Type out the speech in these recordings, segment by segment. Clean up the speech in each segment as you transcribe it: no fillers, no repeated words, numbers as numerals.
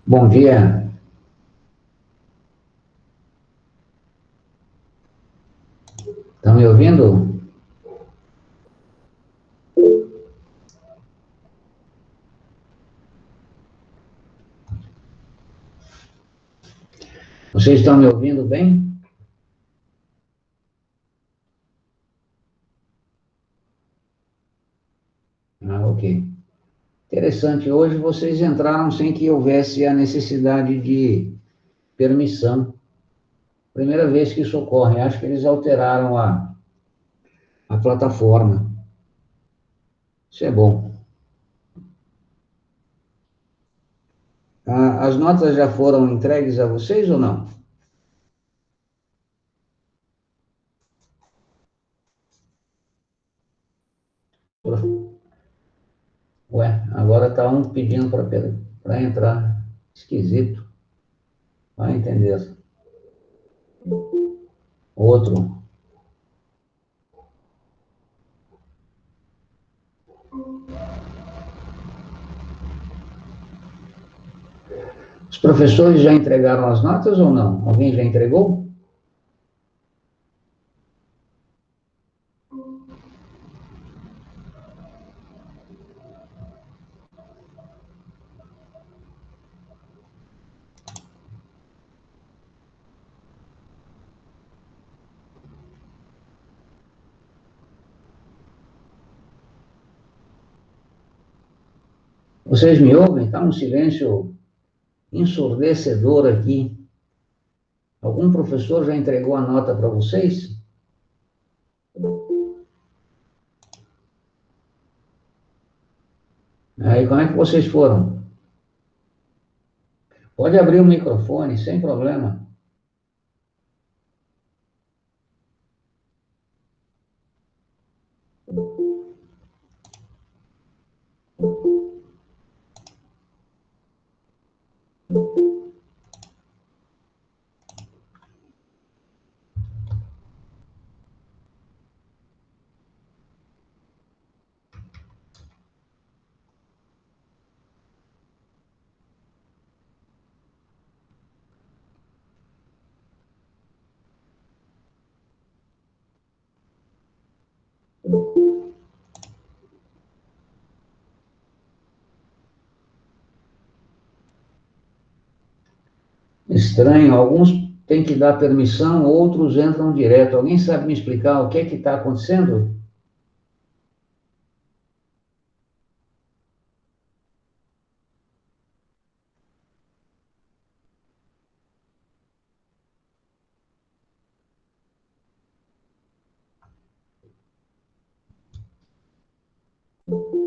Bom dia. Estão me ouvindo? Vocês estão me ouvindo bem? Ah, ok. Interessante. Hoje vocês entraram sem que houvesse a necessidade de permissão. Primeira vez que isso ocorre. Acho que eles alteraram a plataforma. Isso é bom. As notas já foram entregues a vocês ou não? Ué, agora está um pedindo para entrar. Esquisito. Vai entender. Outro. Os professores já entregaram as notas ou não? Alguém já entregou? Vocês me ouvem? Está um silêncio ensurdecedor aqui. Algum professor já entregou a nota para vocês? Aí, como é que vocês foram? Pode abrir o microfone, sem problema. Estranho, alguns têm que dar permissão, outros entram direto. Alguém sabe me explicar o que é que está acontecendo?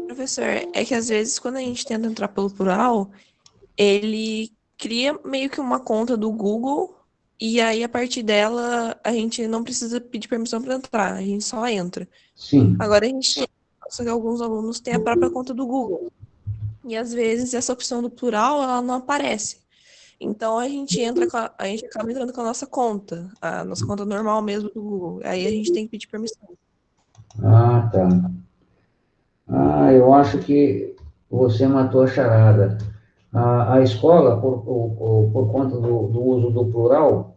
Professor, é que às vezes quando a gente tenta entrar pelo plural, ele cria meio que uma conta do Google e aí a partir dela a gente não precisa pedir permissão para entrar, a gente só entra. Sim. Agora a gente, só que alguns alunos têm a própria conta do Google e às vezes essa opção do plural ela não aparece. Então a gente acaba entrando com a nossa conta normal mesmo do Google. Aí a gente tem que pedir permissão. Ah, tá. Ah, eu acho que você matou a charada. A escola, por conta do uso do plural,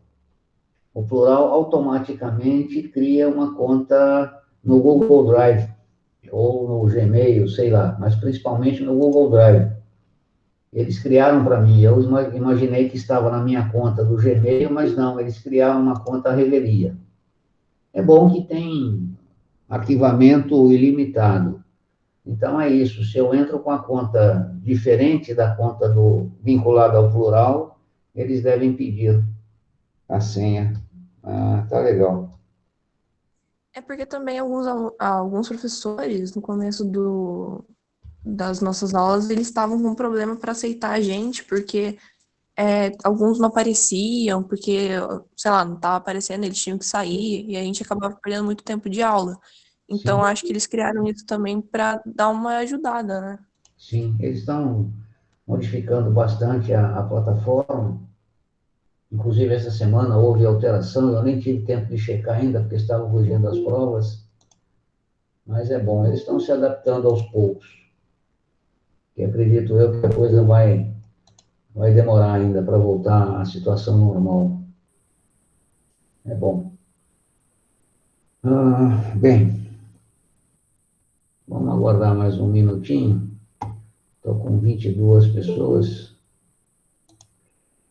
o plural automaticamente cria uma conta no Google Drive ou no Gmail, sei lá, mas principalmente no Google Drive. Eles criaram para mim, eu imaginei que estava na minha conta do Gmail, mas não, eles criaram uma conta à revelia. É bom que tem arquivamento ilimitado. Então, é isso. Se eu entro com a conta diferente da conta vinculada ao plural, eles devem pedir a senha. Ah, tá legal. É porque também alguns professores, no começo das nossas aulas, eles estavam com problema para aceitar a gente, porque alguns não apareciam, porque, sei lá, não estava aparecendo, eles tinham que sair, e a gente acabava perdendo muito tempo de aula. Então, Sim, acho que eles criaram isso também para dar uma ajudada, né? sim. Eles estão modificando bastante a plataforma. Inclusive, essa semana houve alteração, eu nem tive tempo de checar ainda, porque estava fugindo das provas, mas é bom, eles estão se adaptando aos poucos, que acredito eu que a coisa vai demorar ainda para voltar à situação normal. É bom. Bem, vamos aguardar mais um minutinho. Estou com 22 pessoas.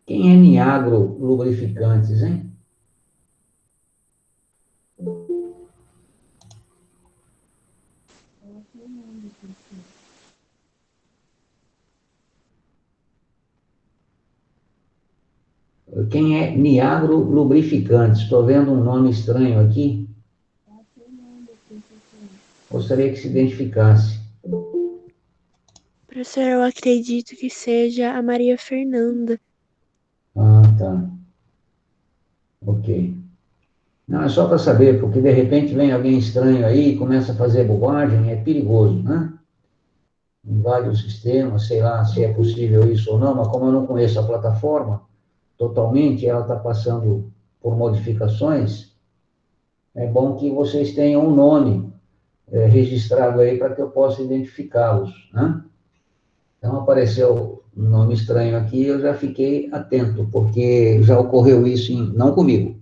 Quem é Niagro Lubrificantes, hein? Quem é Niagro Lubrificantes? Estou vendo um nome estranho aqui. Gostaria que se identificasse. Professor, eu acredito que seja a Maria Fernanda. Ah, tá. Ok. Não, é só para saber, porque de repente vem alguém estranho aí e começa a fazer bobagem, é perigoso, né? Invade o sistema, sei lá se é possível isso ou não, mas como eu não conheço a plataforma totalmente, ela está passando por modificações, é bom que vocês tenham um nome registrado aí para que eu possa identificá-los, né? Então apareceu um nome estranho aqui, eu já fiquei atento, porque já ocorreu isso, não comigo,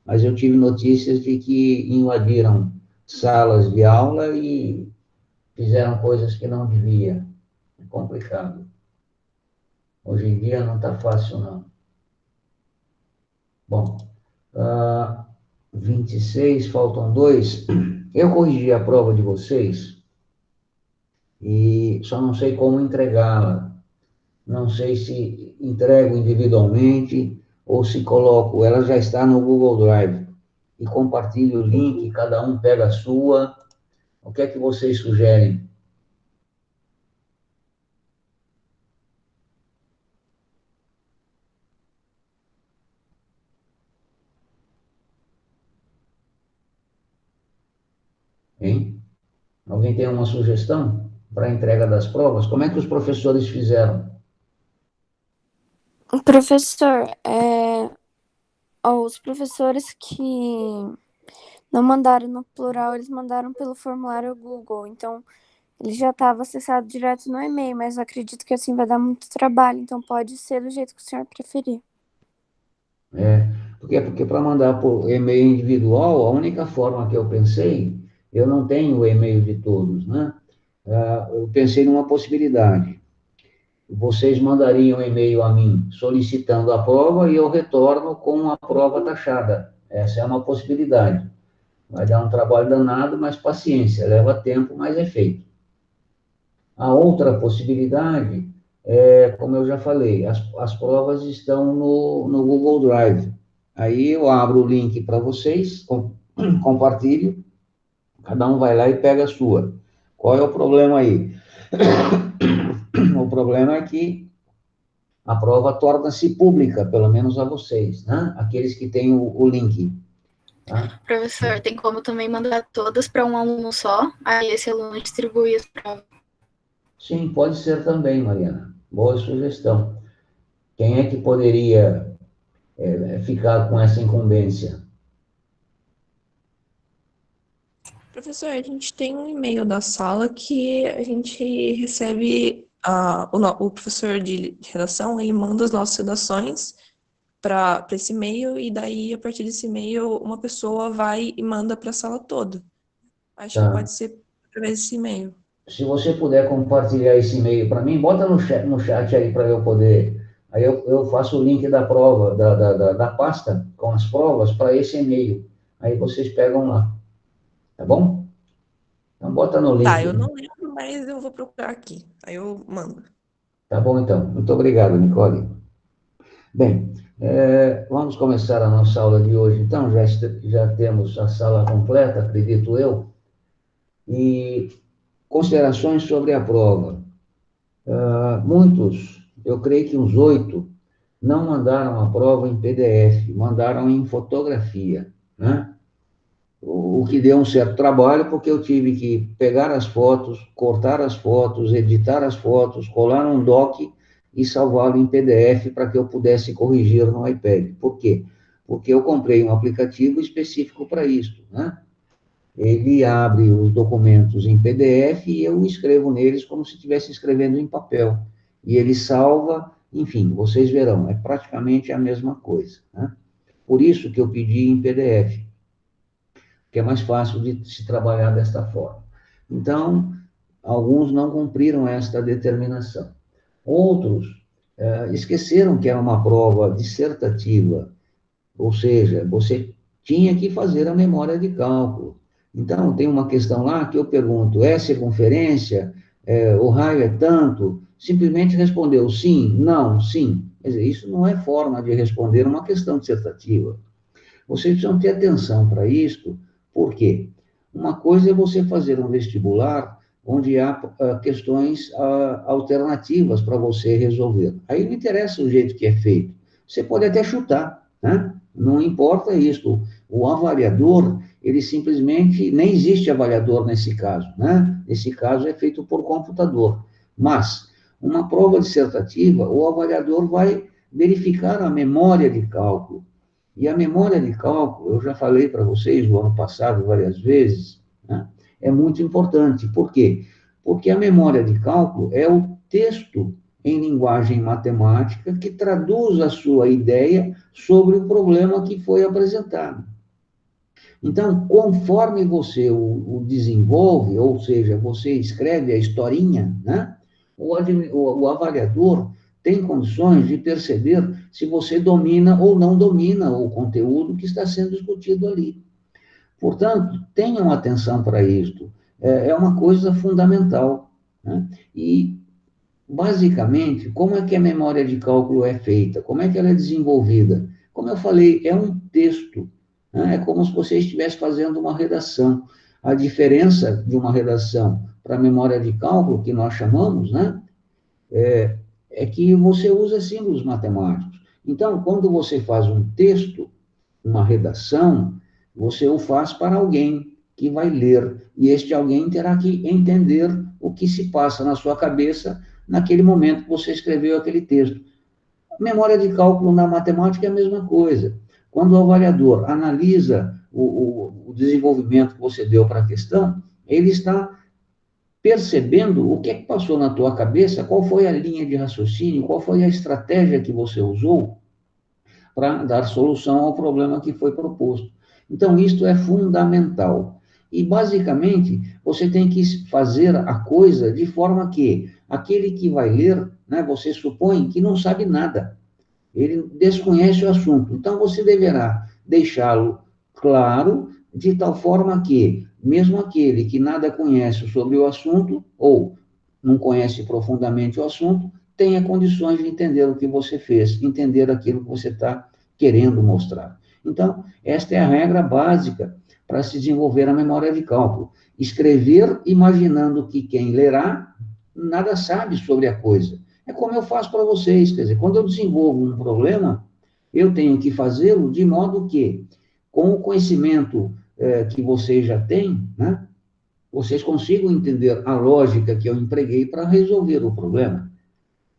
mas eu tive notícias de que invadiram salas de aula e fizeram coisas que não devia. É complicado. Hoje em dia não está fácil, não. Bom, 26, faltam dois. Eu corrigi a prova de vocês e só não sei como entregá-la. Não sei se entrego individualmente ou se coloco. Ela já está no Google Drive. E compartilho o link, cada um pega a sua. O que é que vocês sugerem? Hein? Alguém tem uma sugestão para a entrega das provas? Como é que os professores fizeram? Professor, os professores que não mandaram no plural, eles mandaram pelo formulário Google. Então, ele já estava acessado direto no e-mail, mas eu acredito que assim vai dar muito trabalho. Então, pode ser do jeito que o senhor preferir. Porque para mandar por e-mail individual, a única forma que eu pensei, eu não tenho o e-mail de todos, né? Eu pensei numa possibilidade. Vocês mandariam um e-mail a mim solicitando a prova e eu retorno com a prova taxada. Essa é uma possibilidade. Vai dar um trabalho danado, mas paciência, leva tempo, mas é feito. A outra possibilidade é, como eu já falei, as provas estão no Google Drive. Aí eu abro o link para vocês, compartilho, cada um vai lá e pega a sua. Qual é o problema aí? O problema é que a prova torna-se pública, pelo menos a vocês, né? Aqueles que têm o link. Tá? Professor, tem como também mandar todas para um aluno só? Aí esse aluno distribui as provas. Sim, pode ser também, Mariana. Boa sugestão. Quem é que poderia ficar com essa incumbência? Professor, a gente tem um e-mail da sala que a gente recebe, o professor de redação, ele manda as nossas redações para esse e-mail, e daí, a partir desse e-mail, uma pessoa vai e manda para a sala toda. Acho que Tá. pode ser através desse e-mail. Se você puder compartilhar esse e-mail para mim, bota no chat aí para eu poder. Aí eu faço o link da prova, da pasta com as provas para esse e-mail. Aí vocês pegam lá. Tá bom? Então bota no Tá, link. eu não lembro mas eu vou procurar aqui. Aí eu mando. Tá bom, então. Muito obrigado, Nicole. Bem, vamos começar a nossa aula de hoje. Então, já temos a sala completa, acredito eu, e considerações sobre a prova. Muitos, eu creio que uns 8, não mandaram a prova em PDF, mandaram em fotografia, né? O que deu um certo trabalho, porque eu tive que pegar as fotos, cortar as fotos, editar as fotos, colar num doc e salvá-lo em PDF para que eu pudesse corrigir no iPad. Por quê? Porque eu comprei um aplicativo específico para isso, né? Ele abre os documentos em PDF e eu escrevo neles como se estivesse escrevendo em papel. E ele salva, enfim, vocês verão, é praticamente a mesma coisa, né? Por isso que eu pedi em PDF, que é mais fácil de se trabalhar desta forma. Então, alguns não cumpriram esta determinação. Outros esqueceram que era uma prova dissertativa, ou seja, você tinha que fazer a memória de cálculo. Então, tem uma questão lá que eu pergunto, é circunferência? O raio é tanto? Simplesmente respondeu sim, não, sim. Quer dizer, isso não é forma de responder uma questão dissertativa. Vocês precisam ter atenção para isto, por quê? Uma coisa é você fazer um vestibular onde há questões alternativas para você resolver. Aí não interessa o jeito que é feito. Você pode até chutar, né? Não importa isso. O avaliador, ele simplesmente, nem existe avaliador nesse caso, né? Nesse caso é feito por computador. Mas, uma prova dissertativa, o avaliador vai verificar a memória de cálculo. E a memória de cálculo, eu já falei para vocês no ano passado várias vezes, né? É muito importante. Por quê? Porque a memória de cálculo é o texto em linguagem matemática que traduz a sua ideia sobre o problema que foi apresentado. Então, conforme você o desenvolve, ou seja, você escreve a historinha, né? O avaliador tem condições de perceber se você domina ou não domina o conteúdo que está sendo discutido ali. Portanto, tenham atenção para isto. É uma coisa fundamental, né? E, basicamente, como é que a memória de cálculo é feita? Como é que ela é desenvolvida? Como eu falei, é um texto, né? É como se você estivesse fazendo uma redação. A diferença de uma redação para a memória de cálculo, que nós chamamos, né? É que você usa símbolos matemáticos. Então, quando você faz um texto, uma redação, você o faz para alguém que vai ler, e este alguém terá que entender o que se passa na sua cabeça naquele momento que você escreveu aquele texto. A memória de cálculo na matemática é a mesma coisa. Quando o avaliador analisa o desenvolvimento que você deu para a questão, ele está percebendo o que é que passou na tua cabeça, qual foi a linha de raciocínio, qual foi a estratégia que você usou para dar solução ao problema que foi proposto. Então, isto é fundamental. E, basicamente, você tem que fazer a coisa de forma que aquele que vai ler, né, você supõe que não sabe nada. Ele desconhece o assunto. Então, você deverá deixá-lo claro, de tal forma que, mesmo aquele que nada conhece sobre o assunto, ou não conhece profundamente o assunto, tenha condições de entender o que você fez, entender aquilo que você está querendo mostrar. Então, esta é a regra básica para se desenvolver a memória de cálculo. Escrever imaginando que quem lerá nada sabe sobre a coisa. É como eu faço para vocês, quer dizer, quando eu desenvolvo um problema, eu tenho que fazê-lo de modo que, com o conhecimento que vocês já têm, né, vocês consigam entender a lógica que eu empreguei para resolver o problema.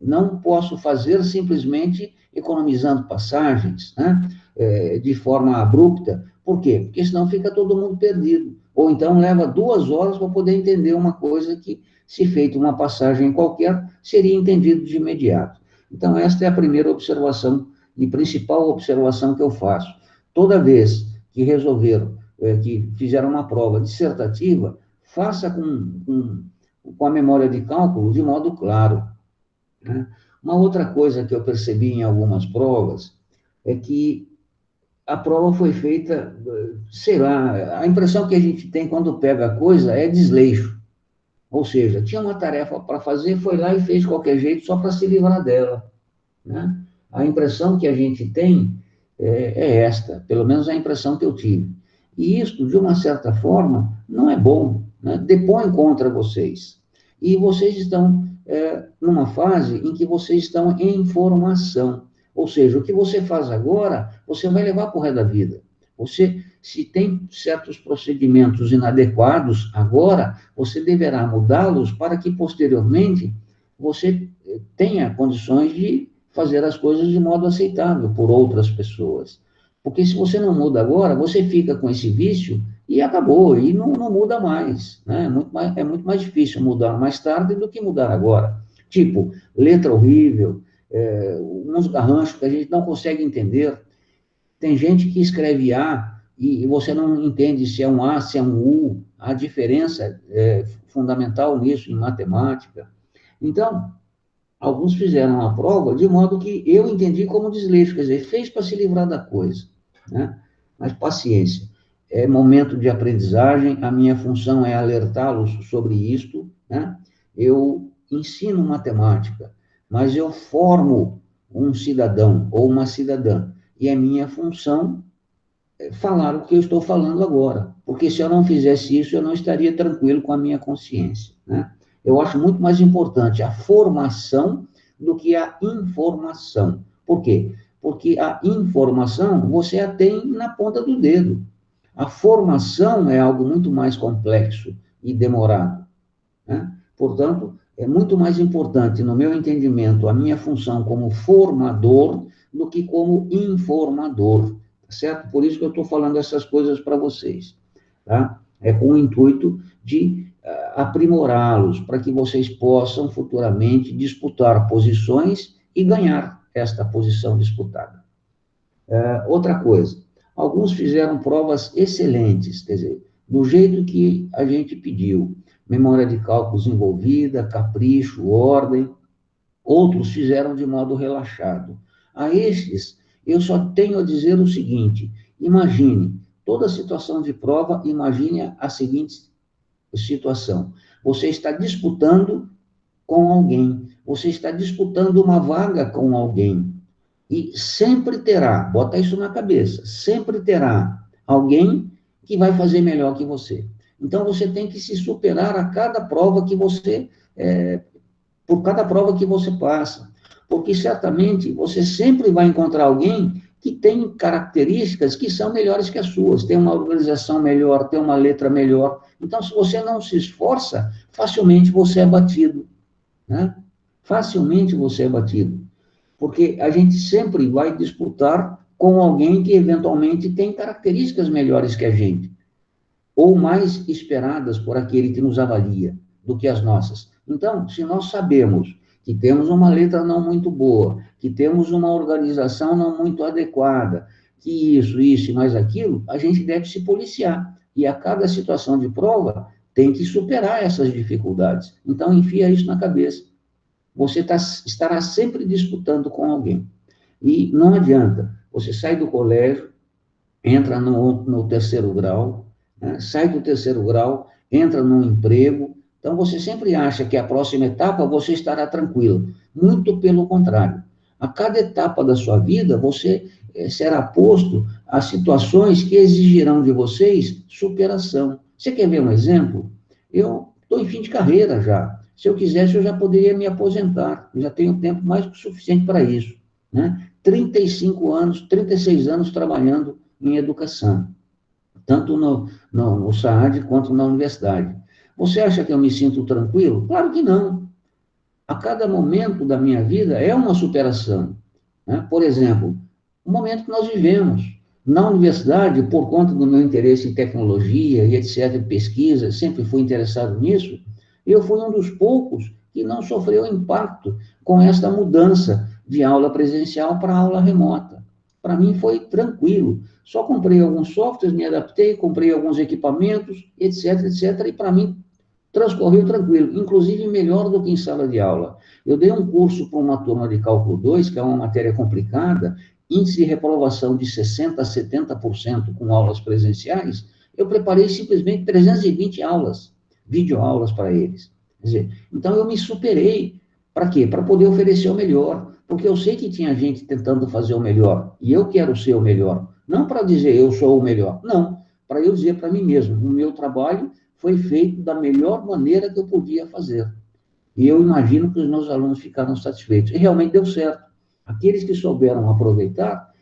Não posso fazer simplesmente economizando passagens, né, de forma abrupta. Por quê? Porque senão fica todo mundo perdido. Ou então leva 2 horas para poder entender uma coisa que, se feita uma passagem qualquer, seria entendido de imediato. Então, esta é a primeira observação e principal observação que eu faço. Toda vez que resolver, que fizer uma prova dissertativa, faça com a memória de cálculo de modo claro, né? Uma outra coisa que eu percebi em algumas provas é que a prova foi feita, sei lá, a impressão que a gente tem quando pega a coisa é desleixo. Ou seja, tinha uma tarefa para fazer, foi lá e fez de qualquer jeito só para se livrar dela, né? A impressão que a gente tem é esta, pelo menos a impressão que eu tive. E isso, de uma certa forma, não é bom, né? Depõe contra vocês. E vocês estão numa fase em que vocês estão em formação. Ou seja, o que você faz agora, você vai levar para o resto da vida. Você, se tem certos procedimentos inadequados agora, você deverá mudá-los para que, posteriormente, você tenha condições de fazer as coisas de modo aceitável por outras pessoas. Porque se você não muda agora, você fica com esse vício e acabou, e não muda mais, né? É muito mais difícil mudar mais tarde do que mudar agora. Tipo, letra horrível, uns garranchos que a gente não consegue entender. Tem gente que escreve A e você não entende se é um A, se é um U. A diferença é fundamental nisso, em matemática. Então, alguns fizeram a prova de modo que eu entendi como desleixo, quer dizer, fez para se livrar da coisa, né? Mas paciência, é momento de aprendizagem, a minha função é alertá-los sobre isto, né? Eu ensino matemática, mas eu formo um cidadão ou uma cidadã, e é minha função falar o que eu estou falando agora, porque se eu não fizesse isso, eu não estaria tranquilo com a minha consciência, né? Eu acho muito mais importante a formação do que a informação. Por quê? Porque a informação você a tem na ponta do dedo. A formação é algo muito mais complexo e demorado, né? Portanto, é muito mais importante, no meu entendimento, a minha função como formador do que como informador, tá certo? Por isso que eu estou falando essas coisas para vocês, tá? É com o intuito de aprimorá-los, para que vocês possam futuramente disputar posições e ganhar esta posição disputada. Outra coisa, alguns fizeram provas excelentes, quer dizer, do jeito que a gente pediu, memória de cálculos envolvida, capricho, ordem. Outros fizeram de modo relaxado. A estes, eu só tenho a dizer o seguinte: imagine, toda situação de prova, imagine a seguinte situação. Você está disputando com alguém, você está disputando uma vaga com alguém, e sempre terá, bota isso na cabeça, sempre terá alguém que vai fazer melhor que você. Então, você tem que se superar a cada prova que você, por cada prova que você passa, porque certamente você sempre vai encontrar alguém que tem características que são melhores que as suas, tem uma organização melhor, tem uma letra melhor. Então, se você não se esforça, facilmente você é batido, né? Facilmente você é batido, porque a gente sempre vai disputar com alguém que eventualmente tem características melhores que a gente, ou mais esperadas por aquele que nos avalia do que as nossas. Então, se nós sabemos que temos uma letra não muito boa, que temos uma organização não muito adequada, que isso e mais aquilo, a gente deve se policiar. E a cada situação de prova tem que superar essas dificuldades. Então, enfia isso na cabeça. Você estará sempre disputando com alguém. E não adianta. Você sai do colégio, entra no terceiro grau, né? Sai do terceiro grau, entra num emprego. Então, você sempre acha que a próxima etapa você estará tranquilo. Muito pelo contrário. A cada etapa da sua vida, você será posto a situações que exigirão de vocês superação. Você quer ver um exemplo? Eu estou em fim de carreira já. Se eu quisesse, eu já poderia me aposentar. Eu já tenho tempo mais que suficiente para isso, né? 35 anos, 36 anos trabalhando em educação, tanto no SAAD quanto na universidade. Você acha que eu me sinto tranquilo? Claro que não. A cada momento da minha vida é uma superação, né? Por exemplo, o momento que nós vivemos. Na universidade, por conta do meu interesse em tecnologia e etc., pesquisa, sempre fui interessado nisso, eu fui um dos poucos que não sofreu impacto com esta mudança de aula presencial para aula remota. Para mim foi tranquilo. Só comprei alguns softwares, me adaptei, comprei alguns equipamentos, etc., etc., e para mim transcorreu tranquilo, inclusive melhor do que em sala de aula. Eu dei um curso para uma turma de cálculo 2, que é uma matéria complicada, índice de reprovação de 60% a 70% com aulas presenciais. Eu preparei simplesmente 320 aulas, videoaulas para eles. Quer dizer, então eu me superei. Para quê? Para poder oferecer o melhor. Porque eu sei que tinha gente tentando fazer o melhor. E eu quero ser o melhor. Não para dizer eu sou o melhor. Não. Para eu dizer para mim mesmo, o meu trabalho foi feito da melhor maneira que eu podia fazer. E eu imagino que os meus alunos ficaram satisfeitos. E realmente deu certo. Aqueles que souberam aproveitar,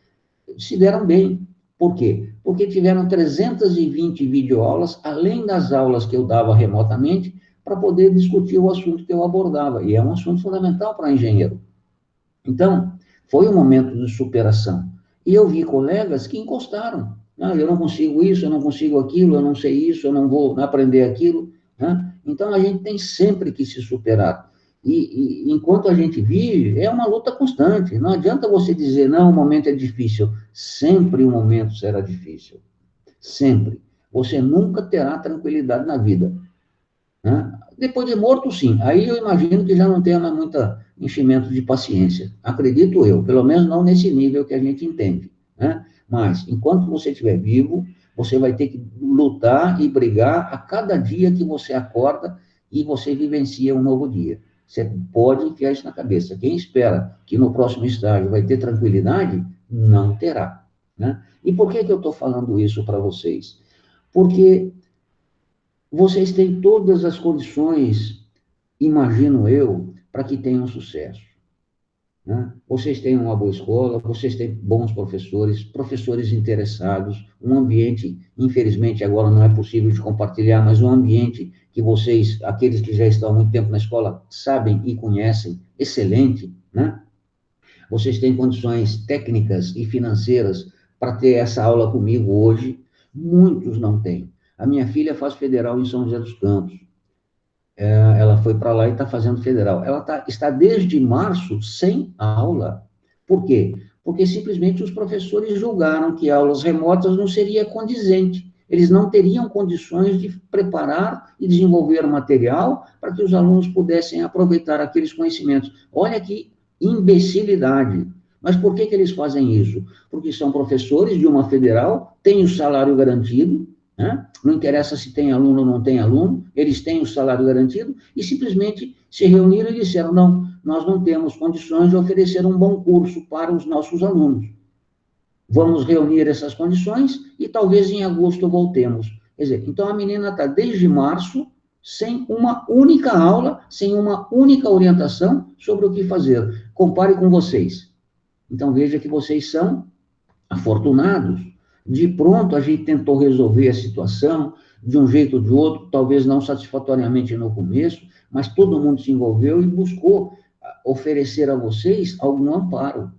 se deram bem. Por quê? Porque tiveram 320 videoaulas, além das aulas que eu dava remotamente, para poder discutir o assunto que eu abordava. E é um assunto fundamental para engenheiro. Então, foi um momento de superação. E eu vi colegas que encostaram. Ah, eu não consigo isso, eu não consigo aquilo, eu não sei isso, eu não vou aprender aquilo. Né? Então, a gente tem sempre que se superar. E enquanto a gente vive, é uma luta constante. Não adianta você dizer, não, o momento é difícil. Sempre o momento será difícil. Sempre. Você nunca terá tranquilidade na vida. Né? Depois de morto, sim. Aí eu imagino que já não tenha mais muita enchimento de paciência. Acredito eu, pelo menos não nesse nível que a gente entende. Né? Mas, enquanto você estiver vivo, você vai ter que lutar e brigar a cada dia que você acorda e você vivencia um novo dia. Você pode enfiar isso na cabeça. Quem espera que no próximo estágio vai ter tranquilidade, não terá. Né? E por que eu estou falando isso para vocês? Porque vocês têm todas as condições, imagino eu, para que tenham sucesso. Né? Vocês têm uma boa escola, vocês têm bons professores, professores interessados, um ambiente, infelizmente agora não é possível de compartilhar, mas um ambiente que vocês, aqueles que já estão há muito tempo na escola, sabem e conhecem, excelente, né? Vocês têm condições técnicas e financeiras para ter essa aula comigo hoje, muitos não têm. A minha filha faz federal em São José dos Campos. Ela foi para lá e está fazendo federal. Ela está desde março sem aula. Por quê? Porque simplesmente os professores julgaram que aulas remotas não seria condizente. Eles não teriam condições de preparar e desenvolver material para que os alunos pudessem aproveitar aqueles conhecimentos. Olha que imbecilidade. Mas por que eles fazem isso? Porque são professores de uma federal, têm o salário garantido, né? Não interessa se tem aluno ou não tem aluno, eles têm o salário garantido e simplesmente se reuniram e disseram, não, nós não temos condições de oferecer um bom curso para os nossos alunos. Vamos reunir essas condições e talvez em agosto voltemos. Quer dizer, então a menina está desde março sem uma única aula, sem uma única orientação sobre o que fazer. Compare com vocês. Então veja que vocês são afortunados. De pronto, a gente tentou resolver a situação de um jeito ou de outro, talvez não satisfatoriamente no começo, mas todo mundo se envolveu e buscou oferecer a vocês algum amparo.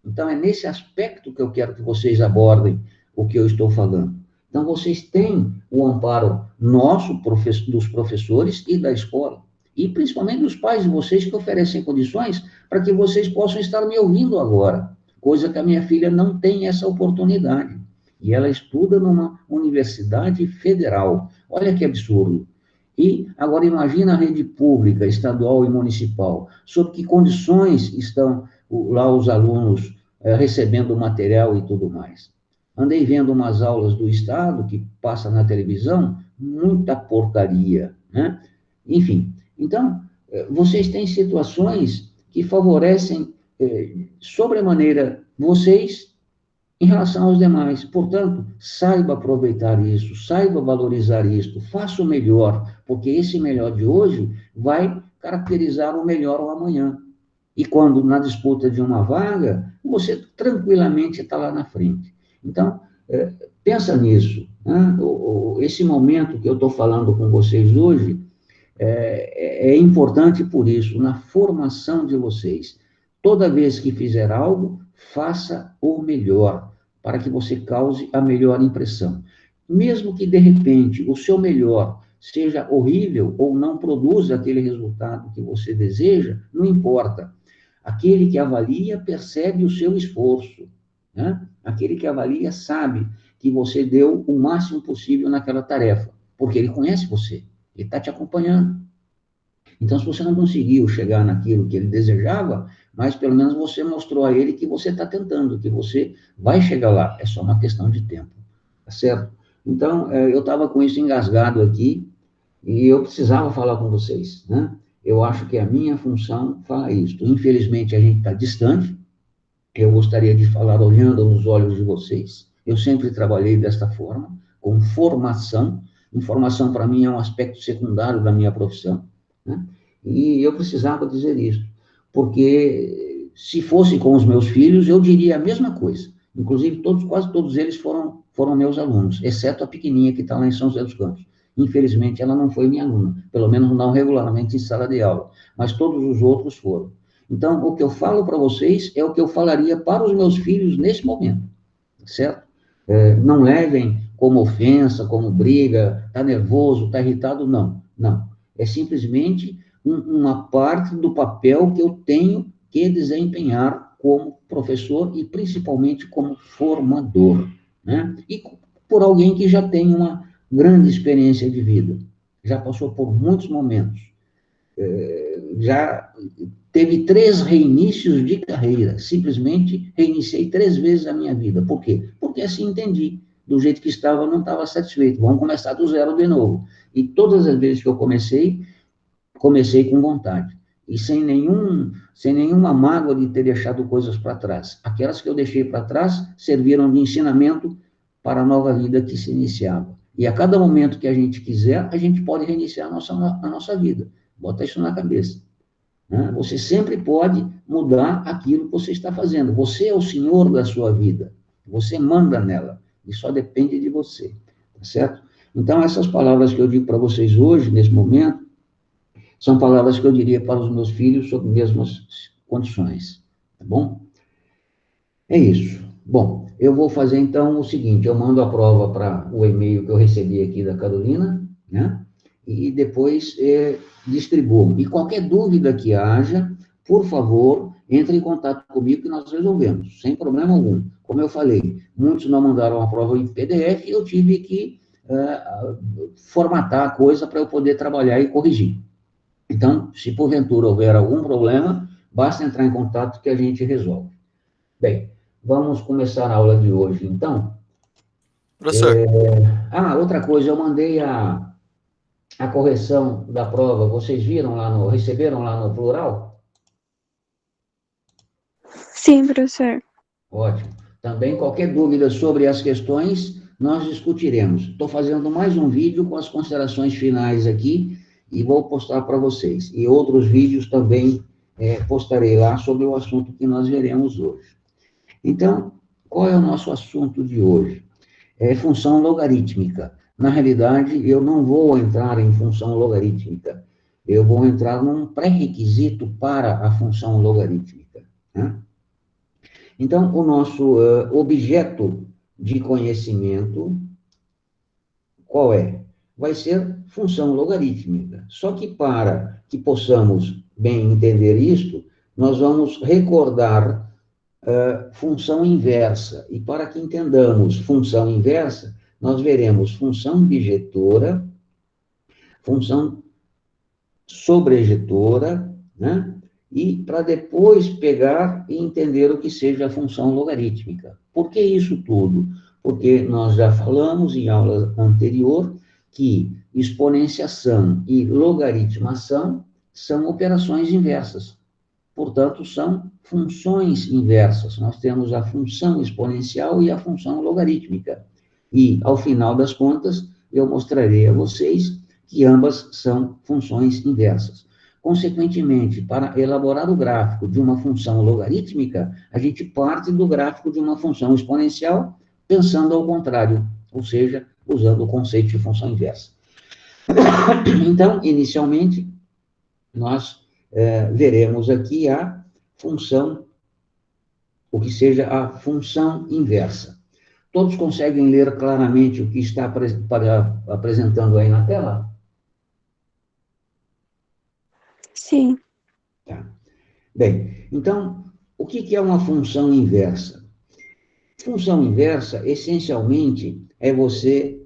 Então, é nesse aspecto que eu quero que vocês abordem o que eu estou falando. Então, vocês têm o amparo nosso, dos professores e da escola, e principalmente dos pais de vocês que oferecem condições para que vocês possam estar me ouvindo agora, coisa que a minha filha não tem essa oportunidade. E ela estuda numa universidade federal. Olha que absurdo. E agora imagina a rede pública, estadual e municipal. Sob que condições estão lá os alunos recebendo material e tudo mais. Andei vendo umas aulas do Estado, que passa na televisão, muita porcaria, né? Enfim, então, vocês têm situações que favorecem sobremaneira vocês em relação aos demais. Portanto, saiba aproveitar isso, saiba valorizar isso, faça o melhor, porque esse melhor de hoje vai caracterizar o melhor ao amanhã. E quando, na disputa de uma vaga, você tranquilamente está lá na frente. Então, pensa nisso. Né? Esse momento que eu estou falando com vocês hoje é importante por isso, na formação de vocês. Toda vez que fizer algo, faça o melhor, para que você cause a melhor impressão. Mesmo que, de repente, o seu melhor seja horrível ou não produza aquele resultado que você deseja, não importa. Aquele que avalia percebe o seu esforço, né? Aquele que avalia sabe que você deu o máximo possível naquela tarefa, porque ele conhece você, ele está te acompanhando. Então, se você não conseguiu chegar naquilo que ele desejava, mas pelo menos você mostrou a ele que você está tentando, que você vai chegar lá, é só uma questão de tempo, tá certo? Então, eu estava com isso engasgado aqui, E eu precisava falar com vocês, né? Eu acho que a minha função fala isso. Infelizmente, a gente está distante. Eu gostaria de falar olhando nos olhos de vocês. Eu sempre trabalhei desta forma, com formação. Informação, para mim, é um aspecto secundário da minha profissão, né? E eu precisava dizer isso, porque se fosse com os meus filhos, eu diria a mesma coisa. Inclusive, quase todos eles foram meus alunos, exceto a pequenininha que está lá em São José dos Campos. Infelizmente, ela não foi minha aluna, pelo menos não regularmente em sala de aula, mas todos os outros foram. Então, o que eu falo para vocês é o que eu falaria para os meus filhos nesse momento, certo? Não levem como ofensa, como briga, está nervoso, está irritado, não. É simplesmente uma parte do papel que eu tenho que desempenhar como professor e principalmente como formador, né? E por alguém que já tem uma grande experiência de vida, já passou por muitos momentos, já teve 3 reinícios de carreira, simplesmente reiniciei 3 vezes a minha vida. Por quê? Porque assim entendi, do jeito que estava, não estava satisfeito, vamos começar do zero de novo. E todas as vezes que eu comecei com vontade, e sem nenhuma mágoa de ter deixado coisas para trás. Aquelas que eu deixei para trás serviram de ensinamento para a nova vida que se iniciava. E a cada momento que a gente quiser, a gente pode reiniciar a nossa vida. Bota isso na cabeça, né? Você sempre pode mudar aquilo que você está fazendo. Você é o senhor da sua vida. Você manda nela. E só depende de você. Tá certo? Então, essas palavras que eu digo para vocês hoje, nesse momento, são palavras que eu diria para os meus filhos sob mesmas condições. Tá bom? É isso. Bom, eu vou fazer então o seguinte, eu mando a prova para o e-mail que eu recebi aqui da Carolina, né? E depois distribuo. E qualquer dúvida que haja, por favor, entre em contato comigo que nós resolvemos, sem problema algum. Como eu falei, muitos não mandaram a prova em PDF e eu tive que formatar a coisa para eu poder trabalhar e corrigir. Então, se porventura houver algum problema, basta entrar em contato que a gente resolve. Bem, vamos começar a aula de hoje, então. Professor. Outra coisa, eu mandei a correção da prova, vocês receberam lá no plural? Sim, professor. Ótimo. Também qualquer dúvida sobre as questões, nós discutiremos. Estou fazendo mais um vídeo com as considerações finais aqui e vou postar para vocês. E outros vídeos também postarei lá sobre o assunto que nós veremos hoje. Então, qual é o nosso assunto de hoje? É função logarítmica. Na realidade, eu não vou entrar em função logarítmica. Eu vou entrar num pré-requisito para a função logarítmica, né? Então, o nosso objeto de conhecimento, qual é? Vai ser função logarítmica. Só que para que possamos bem entender isto, nós vamos recordar função inversa. E para que entendamos função inversa, nós veremos função bijetora, função sobrejetora, né? E para depois pegar e entender o que seja a função logarítmica. Por que isso tudo? Porque nós já falamos em aula anterior que exponenciação e logaritmação são operações inversas. Portanto, são funções inversas. Nós temos a função exponencial e a função logarítmica. E, ao final das contas, eu mostrarei a vocês que ambas são funções inversas. Consequentemente, para elaborar o gráfico de uma função logarítmica, a gente parte do gráfico de uma função exponencial, pensando ao contrário, ou seja, usando o conceito de função inversa. Então, inicialmente, nós veremos aqui a função, o que seja a função inversa. Todos conseguem ler claramente o que está apresentando aí na tela? Sim. Tá. Bem, então, o que é uma função inversa? Função inversa, essencialmente, é você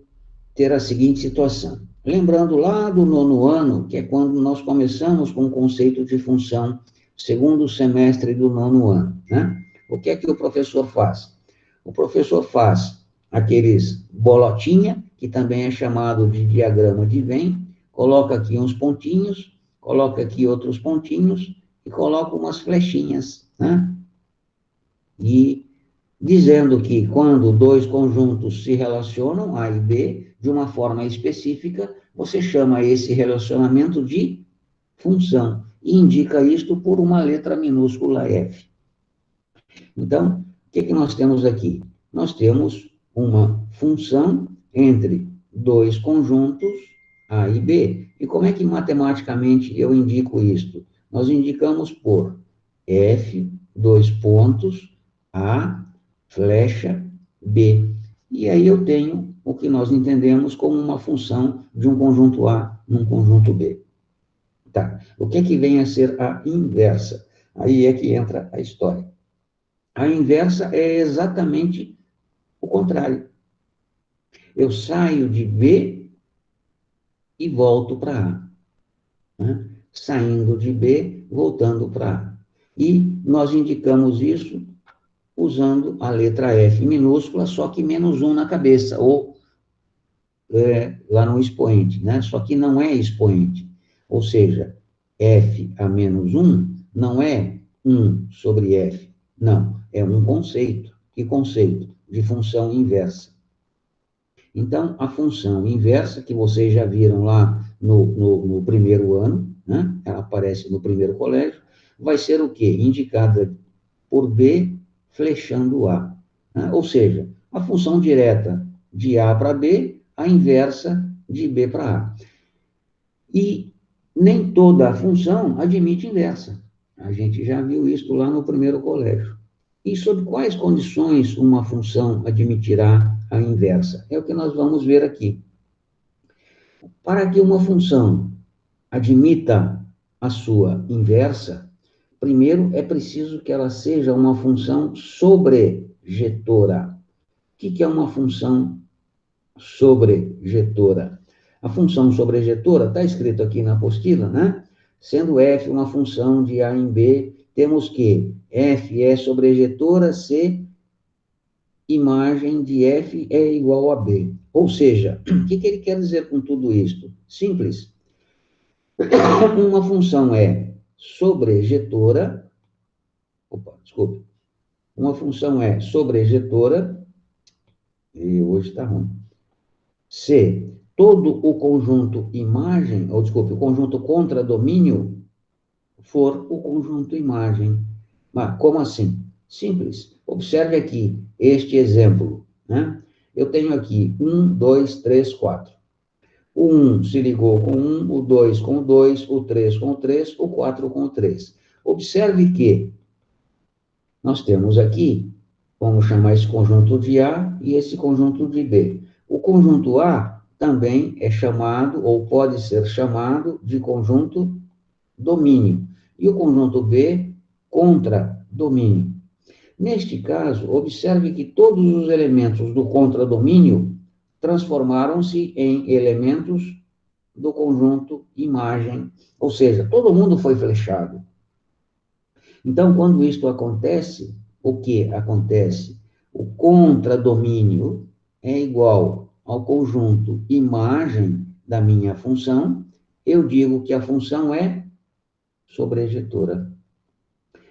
ter a seguinte situação. Lembrando lá do 9º ano, que é quando nós começamos com o conceito de função, segundo semestre do 9º ano, né? O que é que o professor faz? O professor faz aqueles bolotinha, que também é chamado de diagrama de Venn, coloca aqui uns pontinhos, coloca aqui outros pontinhos e coloca umas flechinhas, né? E dizendo que quando dois conjuntos se relacionam, A e B, de uma forma específica, você chama esse relacionamento de função e indica isto por uma letra minúscula F. Então, o que nós temos aqui? Nós temos uma função entre dois conjuntos, A e B. E como é que matematicamente eu indico isto? Nós indicamos por F, dois pontos, A, flecha, B. E aí eu tenho o que nós entendemos como uma função de um conjunto A num conjunto B. Tá. O que vem a ser a inversa? Aí é que entra a história. A inversa é exatamente o contrário. Eu saio de B e volto para A. Né? Saindo de B, voltando para A. E nós indicamos isso usando a letra F minúscula, só que menos um na cabeça, ou lá no expoente, né? Só que não é expoente. Ou seja, F a menos 1 não é 1 sobre F. Não, é um conceito. Que conceito? De função inversa. Então, a função inversa, que vocês já viram lá no primeiro ano, né? Ela aparece no primeiro colégio, vai ser o quê? Indicada por B, flechando A. Né? Ou seja, a função direta de A para B, a inversa de B para A. E nem toda a função admite inversa. A gente já viu isso lá no primeiro colégio. E sob quais condições uma função admitirá a inversa? É o que nós vamos ver aqui. Para que uma função admita a sua inversa, primeiro é preciso que ela seja uma função sobrejetora. O que é uma função sobrejetora? A função sobrejetora está escrito aqui na apostila, né? Sendo f uma função de A em B, temos que f é sobrejetora se imagem de f é igual a B. Ou seja, o que ele quer dizer com tudo isto? Simples. Uma função é sobrejetora, desculpe, uma função é sobrejetora, e hoje está ruim, se todo o conjunto imagem, ou desculpe, o conjunto contradomínio for o conjunto imagem. Mas como assim? Simples. Observe aqui este exemplo, né? Eu tenho aqui 1, 2, 3, 4. O 1 se ligou com 1, o 2 com o 2, o 3 com o 3, o 4 com o 3. Observe que nós temos aqui, vamos chamar esse conjunto de A e esse conjunto de B. O conjunto A também é chamado, ou pode ser chamado, de conjunto domínio. E o conjunto B, contradomínio. Neste caso, observe que todos os elementos do contradomínio transformaram-se em elementos do conjunto imagem, ou seja, todo mundo foi flechado. Então, quando isto acontece, o que acontece? O contradomínio é igual ao conjunto imagem da minha função, eu digo que a função é sobrejetora.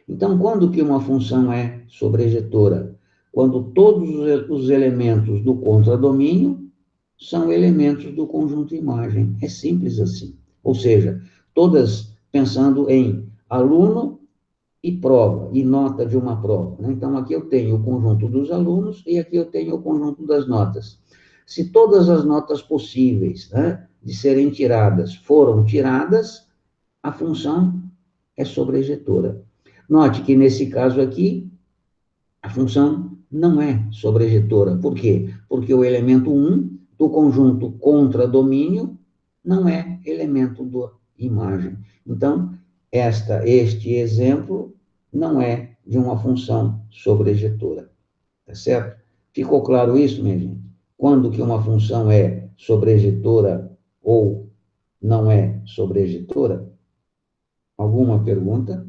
Então, quando que uma função é sobrejetora? Quando todos os elementos do contradomínio são elementos do conjunto imagem. É simples assim. Ou seja, todas pensando em aluno e prova, e nota de uma prova. Né? Então, aqui eu tenho o conjunto dos alunos e aqui eu tenho o conjunto das notas. Se todas as notas possíveis, né, de serem tiradas foram tiradas, a função é sobrejetora. Note que, nesse caso aqui, a função não é sobrejetora. Por quê? Porque o elemento 1 do conjunto contradomínio não é elemento da imagem. Então, este exemplo não é de uma função sobrejetora. Tá certo? Ficou claro isso, minha gente? Quando que uma função é sobrejetora ou não é sobrejetora? Alguma pergunta?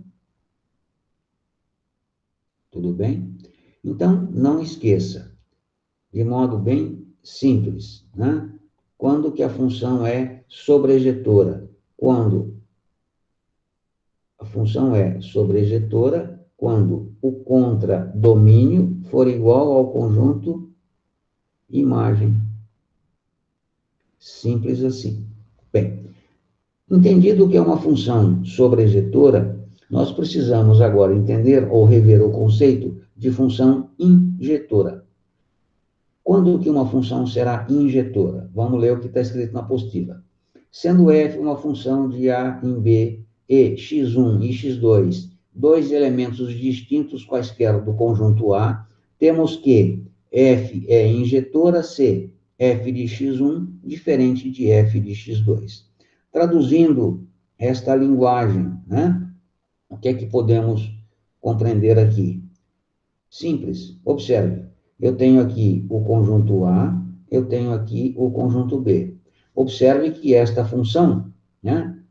Tudo bem? Então, não esqueça, de modo bem simples, né? Quando que a função é sobrejetora? Quando a função é sobrejetora, quando o contradomínio for igual ao conjunto imagem. Simples assim. Bem, entendido o que é uma função sobrejetora, nós precisamos agora entender ou rever o conceito de função injetora. Quando que uma função será injetora? Vamos ler o que está escrito na apostila. Sendo f uma função de a em b e x1 e x2, dois elementos distintos quaisquer do conjunto A, temos que f é injetora se f de x1 diferente de f de x2. Traduzindo esta linguagem, né? O que é que podemos compreender aqui? Simples, observe. Eu tenho aqui o conjunto A, eu tenho aqui o conjunto B. Observe que esta função, né,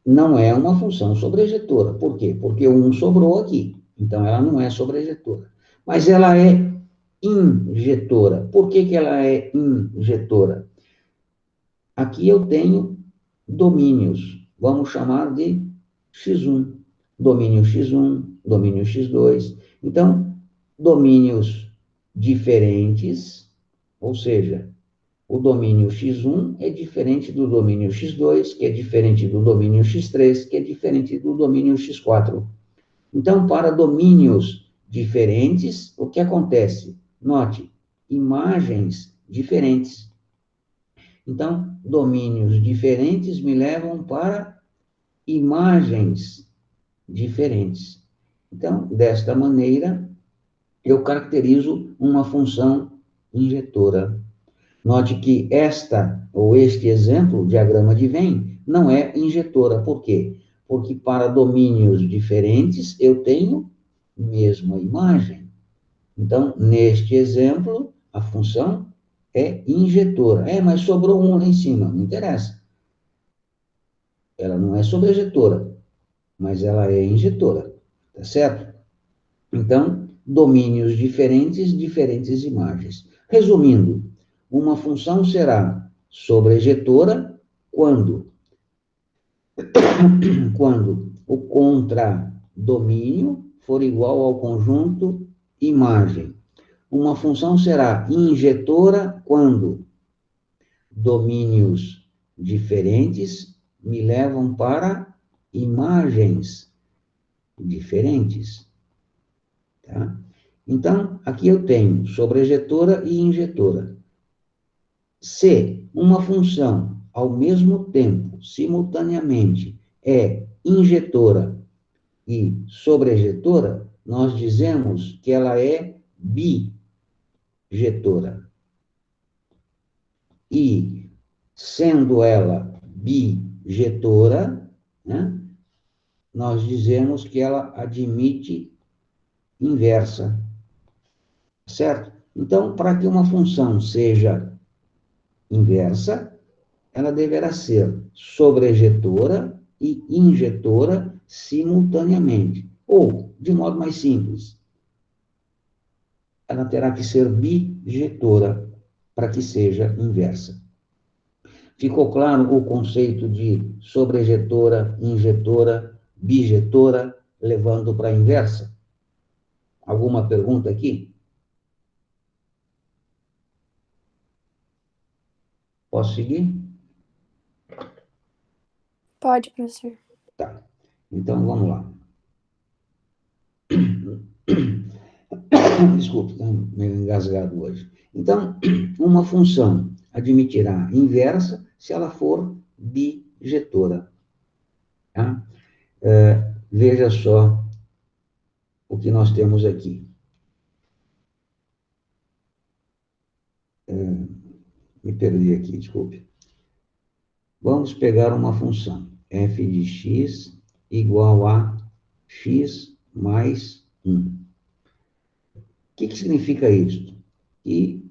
não é uma função sobrejetora. Por quê? Porque o 1 sobrou aqui. Então, ela não é sobrejetora. Mas ela é injetora. Por que que ela é injetora? Aqui eu tenho domínios. Vamos chamar de x1. Domínio x1, domínio x2. Então, domínios diferentes, ou seja, o domínio x1 é diferente do domínio x2, que é diferente do domínio x3, que é diferente do domínio x4. Então, para domínios diferentes, o que acontece? Note, imagens diferentes. Então, domínios diferentes me levam para imagens diferentes. Então, desta maneira, eu caracterizo uma função injetora. Note que esta, ou este exemplo, diagrama de Venn, não é injetora. Por quê? Porque para domínios diferentes, eu tenho mesma imagem. Então, neste exemplo, a função é injetora. Mas sobrou um lá em cima, não interessa. Ela não é sobrejetora, mas ela é injetora, tá certo? Então, domínios diferentes, diferentes imagens. Resumindo, uma função será sobrejetora quando o contradomínio for igual ao conjunto imagem. Uma função será injetora quando domínios diferentes me levam para imagens diferentes. Tá? Então, aqui eu tenho sobrejetora e injetora. Se uma função, ao mesmo tempo, simultaneamente, é injetora e sobrejetora, nós dizemos que ela é bijetora. E, sendo ela bijetora, né, nós dizemos que ela admite inversa. Certo? Então, para que uma função seja inversa, ela deverá ser sobrejetora e injetora simultaneamente. Ou, de modo mais simples, ela terá que ser bijetora para que seja inversa. Ficou claro o conceito de sobrejetora, injetora, bijetora, levando para a inversa? Alguma pergunta aqui? Posso seguir? Pode, professor. Tá. Então, vamos lá. Desculpe, estou meio engasgado hoje. Então, uma função admitirá inversa se ela for bijetora. Tá? Veja só o que nós temos aqui. Me perdi aqui, desculpe. Vamos pegar uma função, f de x igual a x mais 1. O que significa isso? Que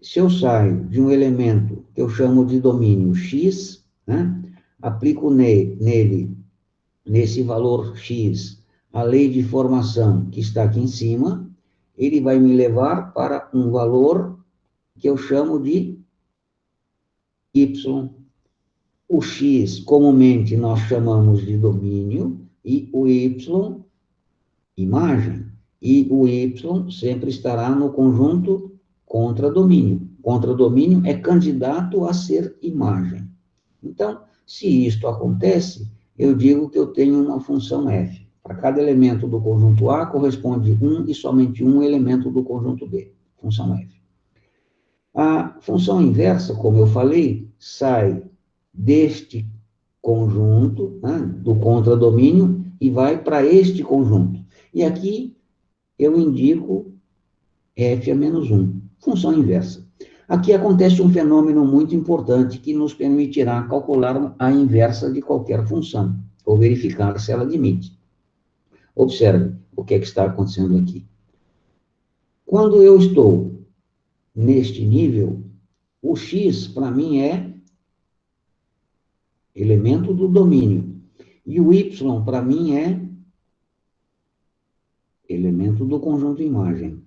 se eu saio de um elemento que eu chamo de domínio x, né, aplico nele, nesse valor x, a lei de formação que está aqui em cima, ele vai me levar para um valor que eu chamo de y, o x comumente nós chamamos de domínio, e o y, imagem. E o y sempre estará no conjunto contra-domínio. Contra-domínio é candidato a ser imagem. Então, se isto acontece, eu digo que eu tenho uma função f. Para cada elemento do conjunto A corresponde um e somente um elemento do conjunto B, função f. A função inversa, como eu falei, sai deste conjunto, né, do contradomínio, e vai para este conjunto. E aqui eu indico f a menos 1, função inversa. Aqui acontece um fenômeno muito importante que nos permitirá calcular a inversa de qualquer função, ou verificar se ela admite. Observe o que é que está acontecendo aqui. Quando eu estou neste nível, o x, para mim, é elemento do domínio. E o y, para mim, é elemento do conjunto imagem.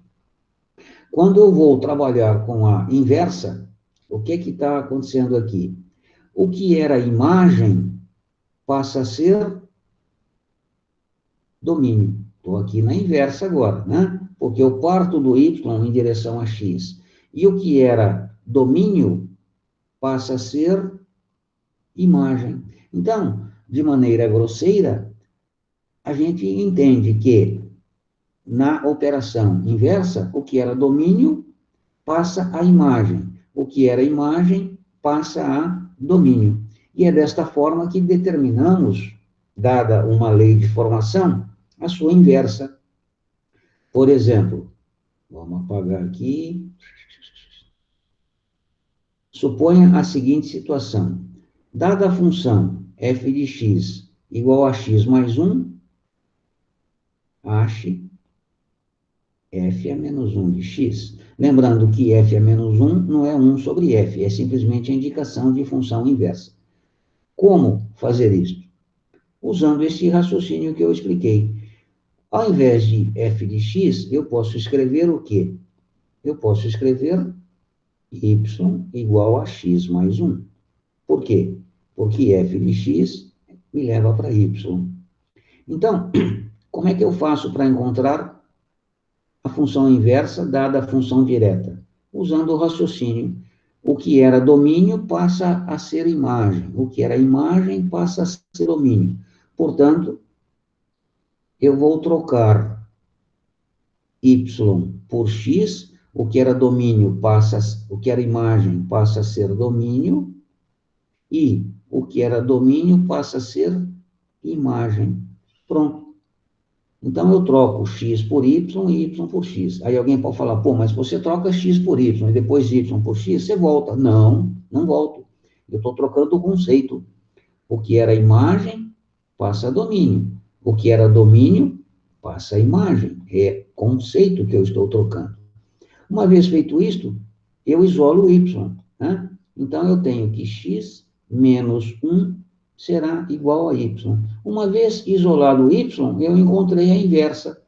Quando eu vou trabalhar com a inversa, o que está acontecendo aqui? O que era imagem passa a ser domínio. Estou aqui na inversa agora, né? Porque eu parto do y em direção a x. E o que era domínio passa a ser imagem. Então, de maneira grosseira, a gente entende que na operação inversa, o que era domínio passa a imagem. O que era imagem passa a domínio. E é desta forma que determinamos, dada uma lei de formação, a sua inversa. Por exemplo, vamos apagar aqui. Suponha a seguinte situação. Dada a função f de x igual a x mais 1, ache f a menos 1 de x. Lembrando que f a menos 1 não é 1 sobre f, é simplesmente a indicação de função inversa. Como fazer isso? Usando esse raciocínio que eu expliquei. Ao invés de f de x, eu posso escrever o quê? Eu posso escrever y igual a x mais 1. Por quê? Porque f de x me leva para y. Então, como é que eu faço para encontrar a função inversa dada a função direta? Usando o raciocínio. O que era domínio passa a ser imagem. O que era imagem passa a ser domínio. Portanto, eu vou trocar y por x. O que era domínio o que era imagem passa a ser domínio. E o que era domínio passa a ser imagem. Pronto. Então, eu troco x por y e y por x. Aí alguém pode falar, pô, mas você troca x por y e depois y por x, você volta. Não, não volto. Eu estou trocando o conceito. O que era imagem passa a domínio. O que era domínio passa a imagem. É conceito que eu estou trocando. Uma vez feito isto, eu isolo o y. Né? Então, eu tenho que x menos 1 será igual a y. Uma vez isolado o y, eu encontrei a inversa.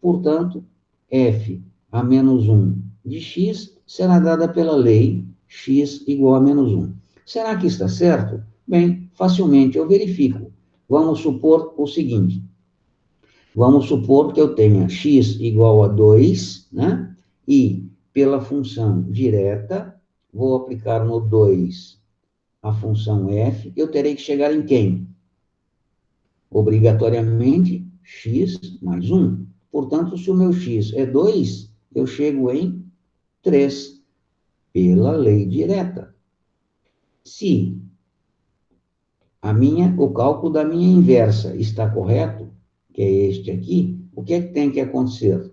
Portanto, f a menos 1 de x será dada pela lei x igual a menos 1. Será que está certo? Bem, facilmente eu verifico. Vamos supor o seguinte. Vamos supor que eu tenha x igual a 2, né? E pela função direta, vou aplicar no 2 a função f, eu terei que chegar em quem? Obrigatoriamente, x mais 1. Portanto, se o meu x é 2, eu chego em 3, pela lei direta. Se o cálculo da minha inversa está correto, que é este aqui, o que é que tem que acontecer?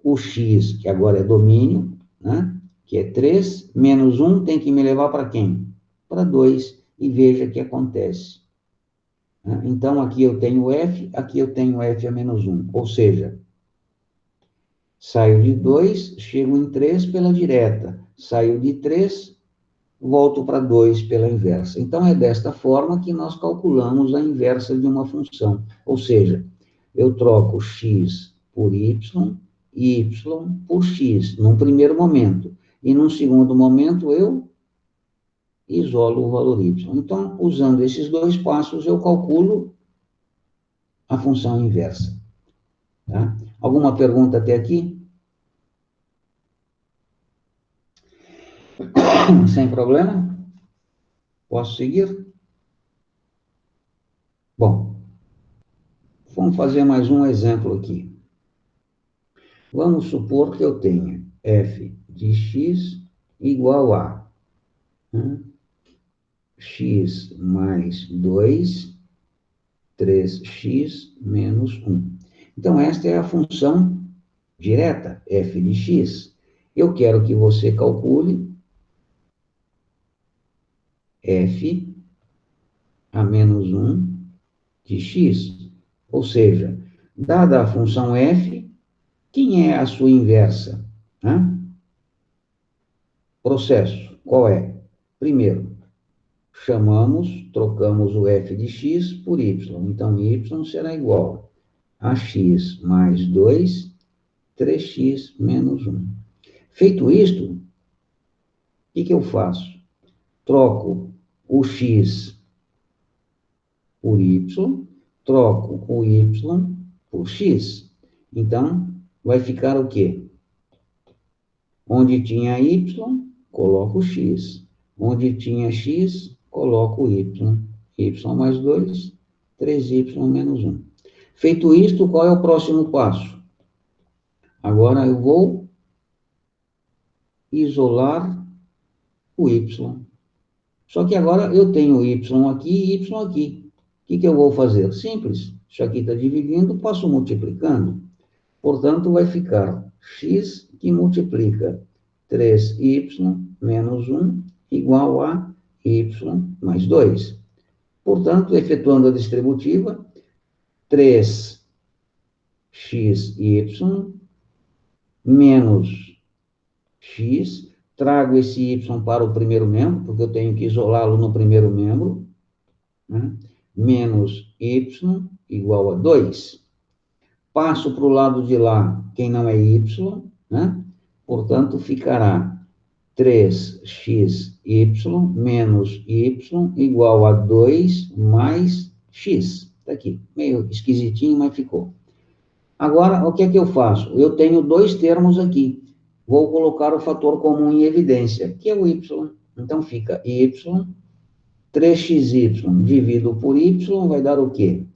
O x, que agora é domínio, né, que é 3, menos 1, tem que me levar para quem? Para 2, e veja o que acontece. Então, aqui eu tenho f, aqui eu tenho f a menos 1. Ou seja, saio de 2, chego em 3 pela direta. Saio de 3, volto para 2 pela inversa. Então, é desta forma que nós calculamos a inversa de uma função. Ou seja, eu troco x por y por x, num primeiro momento. E num segundo momento, eu isolo o valor y. Então, usando esses dois passos, eu calculo a função inversa. Tá? Alguma pergunta até aqui? Sem problema? Posso seguir? Bom, vamos fazer mais um exemplo aqui. Vamos supor que eu tenha f de x igual a x mais 2, 3x menos 1. Então, esta é a função direta, f de x. Eu quero que você calcule f a menos 1 de x. Ou seja, dada a função f, quem é a sua inversa? Processo, qual é? Primeiro, trocamos o f de x por y. Então, y será igual a x mais 2, 3x menos 1. Feito isto, o que eu faço? Troco o x por y, troco o y por x. Então, vai ficar o quê? Onde tinha y, coloco o x. Onde tinha x, coloco o y. Y mais 2, 3y menos 1. Feito isto, qual é o próximo passo? Agora eu vou isolar o y. Só que agora eu tenho y aqui e y aqui. O que eu vou fazer? Simples. Isso aqui está dividindo, passo multiplicando. Portanto, vai ficar x que multiplica 3y menos 1 igual a y mais 2. Portanto, efetuando a distributiva, 3xy menos x, trago esse y para o primeiro membro, porque eu tenho que isolá-lo no primeiro membro, menos y igual a 2. Passo para o lado de lá, quem não é y, portanto, ficará 3xy menos y igual a 2 mais x. Está aqui, meio esquisitinho, mas ficou. Agora, o que é que eu faço? Eu tenho dois termos aqui. Vou colocar o fator comum em evidência, que é o y. Então, fica y, 3xy dividido por y vai dar o quê?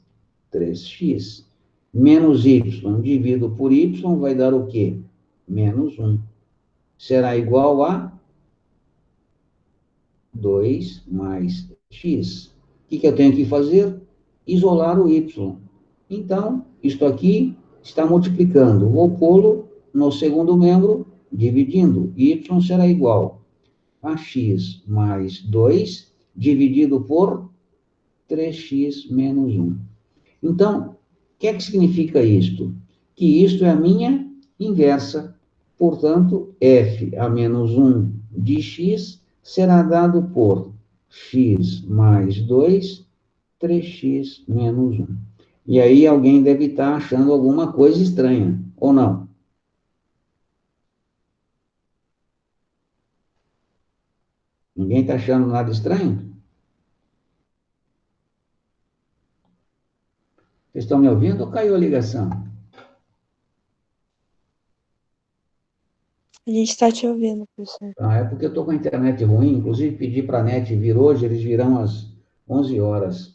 3x. Menos y dividido por y vai dar o quê? Menos 1. Será igual a 2 mais x. O que eu tenho que fazer? Isolar o y. Então, isto aqui está multiplicando. Vou pô-lo no segundo membro, dividindo. Y será igual a x mais 2 dividido por 3x menos 1. Então, o que é que significa isto? Que isto é a minha inversa. Portanto, f a menos 1 de x será dado por x mais 2, 3x menos 1. E aí alguém deve estar achando alguma coisa estranha, ou não? Ninguém está achando nada estranho? Vocês estão me ouvindo ou caiu a ligação? A gente está te ouvindo, professor. É porque eu estou com a internet ruim, inclusive pedi para a NET vir hoje, eles virão às 11 horas.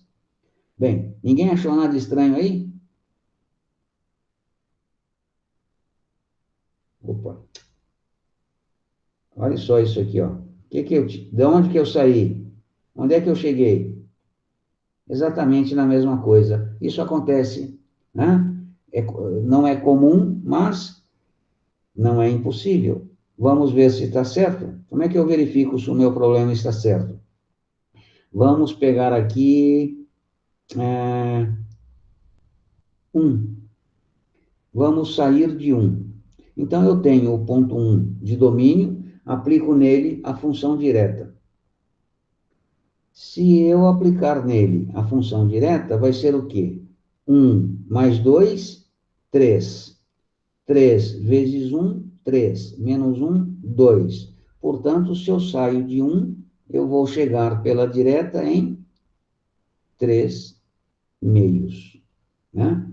Bem, ninguém achou nada estranho aí? Opa. Olha só isso aqui, ó. De onde que eu saí? Onde é que eu cheguei? Exatamente na mesma coisa. Isso acontece, né? Não é comum, mas não é impossível. Vamos ver se está certo. Como é que eu verifico se o meu problema está certo? Vamos pegar aqui 1. Vamos sair de 1. Então, eu tenho o ponto 1 de domínio, aplico nele a função direta. Se eu aplicar nele a função direta, vai ser o quê? 1 mais 2, 3. 3 vezes 1, 3. Menos 1, 2. Portanto, se eu saio de 1, eu vou chegar pela direta em 3 meios, né?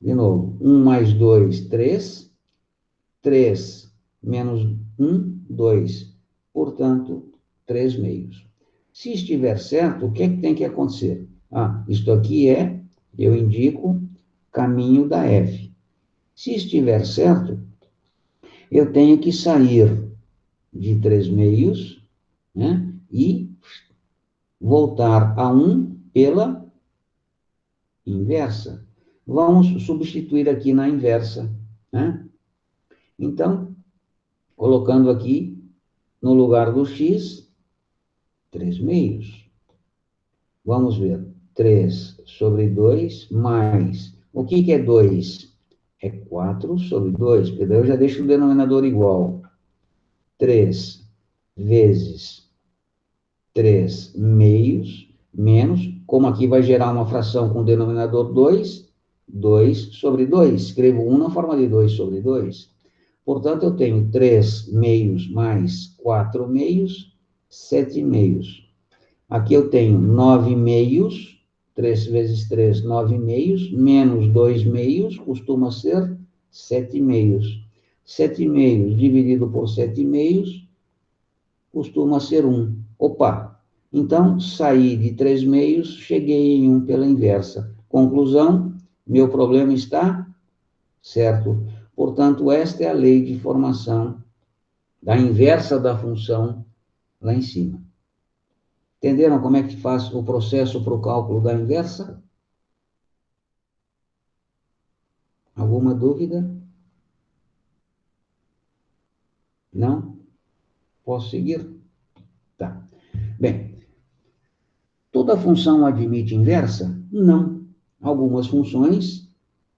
De novo, 1 mais 2, 3. 3 menos 1, 2. Portanto, 3 meios. Se estiver certo, o que é que tem que acontecer? Isto aqui eu indico caminho da F. Se estiver certo, eu tenho que sair de 3 meios, né, e voltar a 1 pela inversa. Vamos substituir aqui na inversa, né? Então, colocando aqui, no lugar do x, 3 meios. Vamos ver. 3 sobre 2 mais... O que é 2? É 4 sobre 2, porque daí eu já deixo o denominador igual. 3 vezes 3 meios, menos, como aqui vai gerar uma fração com o denominador 2, 2 sobre 2. Escrevo 1 na forma de 2 sobre 2. Portanto, eu tenho 3 meios mais 4 meios, 7 meios. Aqui eu tenho 9 meios, 3 vezes 3, 9 meios, menos 2 meios, costuma ser 7 meios. 7 meios dividido por 7 meios, costuma ser 1. Opa! Então, saí de 3 meios, cheguei em 1 pela inversa. Conclusão, meu problema está certo. Portanto, esta é a lei de formação da inversa da função lá em cima. Entenderam como é que faz o processo para o cálculo da inversa? Alguma dúvida? Não? Posso seguir? Tá. Bem, toda função admite inversa? Não. Algumas funções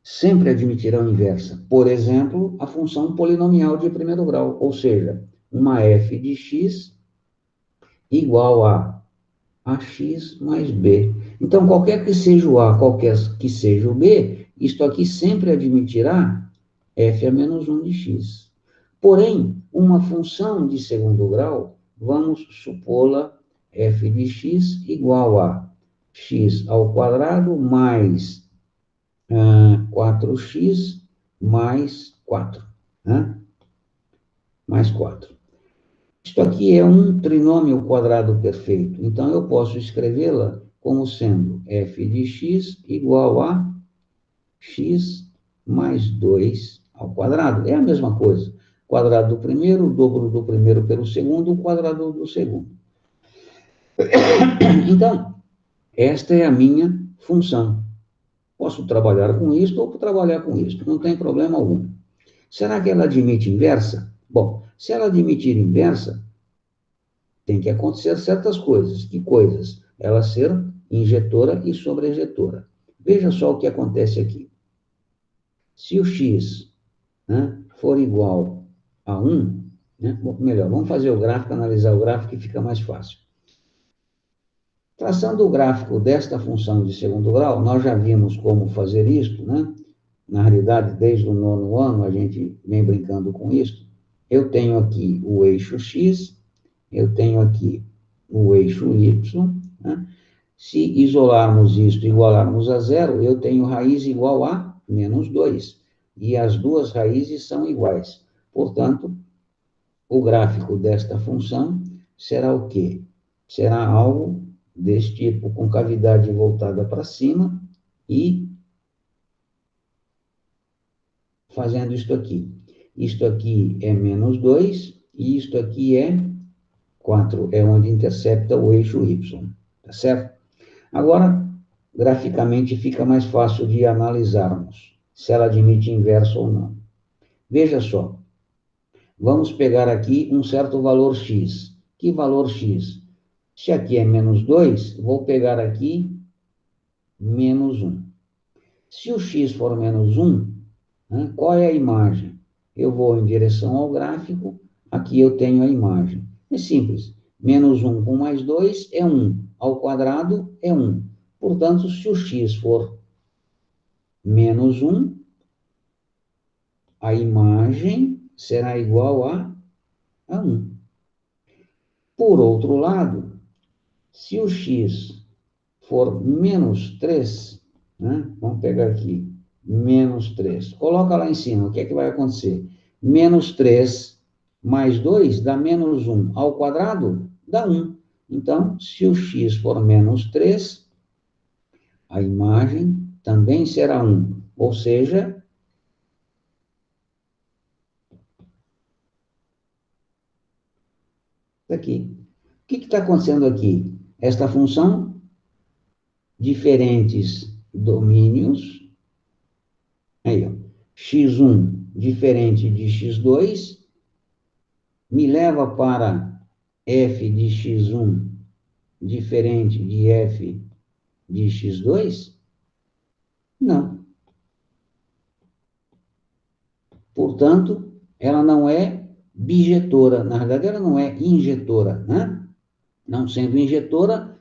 sempre admitirão inversa. Por exemplo, a função polinomial de primeiro grau, ou seja, uma f de x igual a ax mais b. Então, qualquer que seja o a, qualquer que seja o b, isto aqui sempre admitirá f a menos 1 de x. Porém, uma função de segundo grau, vamos supô-la f de x igual a x ao quadrado mais 4x mais 4. Né? Mais 4. Isto aqui é um trinômio quadrado perfeito. Então, eu posso escrevê-la como sendo f de x igual a x mais 2 ao quadrado. É a mesma coisa. Quadrado do primeiro, o dobro do primeiro pelo segundo, o quadrado do segundo. Então, esta é a minha função. Posso trabalhar com isto ou trabalhar com isto, não tem problema algum. Será que ela admite inversa? Bom, se ela admitir inversa, tem que acontecer certas coisas. Que coisas? Ela ser injetora e sobrejetora. Veja só o que acontece aqui. Se o x, né, for igual a 1, né, melhor, vamos fazer o gráfico, analisar o gráfico que fica mais fácil. Traçando o gráfico desta função de segundo grau, nós já vimos como fazer isto, né? Na realidade, desde o 9º ano, a gente vem brincando com isso. Eu tenho aqui o eixo x, eu tenho aqui o eixo y, né? Se isolarmos isto e igualarmos a zero, eu tenho raiz igual a menos 2. E as duas raízes são iguais. Portanto, o gráfico desta função será o quê? Será algo desse tipo, com cavidade voltada para cima e fazendo isto aqui. Isto aqui é menos 2 e isto aqui é 4, é onde intercepta o eixo y, tá certo? Agora, graficamente fica mais fácil de analisarmos se ela admite inverso ou não. Veja só, vamos pegar aqui um certo valor x. Que valor x? Se aqui é menos 2, vou pegar aqui menos 1. Se o x for menos 1, né, qual é a imagem? Eu vou em direção ao gráfico, aqui eu tenho a imagem. É simples. Menos 1 com mais 2 é 1. Ao quadrado é 1. Portanto, se o x for menos 1, a imagem será igual a 1. Por outro lado, se o x for menos 3, né? Vamos pegar aqui, menos 3. Coloca lá em cima, o que é que vai acontecer? Menos 3 mais 2 dá menos 1. Ao quadrado, dá 1. Então, se o x for menos 3, a imagem também será 1. Ou seja, aqui. O que está acontecendo aqui? Esta função, diferentes domínios, aí, ó, x1 diferente de x2, me leva para f de x1 diferente de f de x2? Não. Portanto, ela não é bijetora. Na verdade, ela não é injetora, né? Não sendo injetora,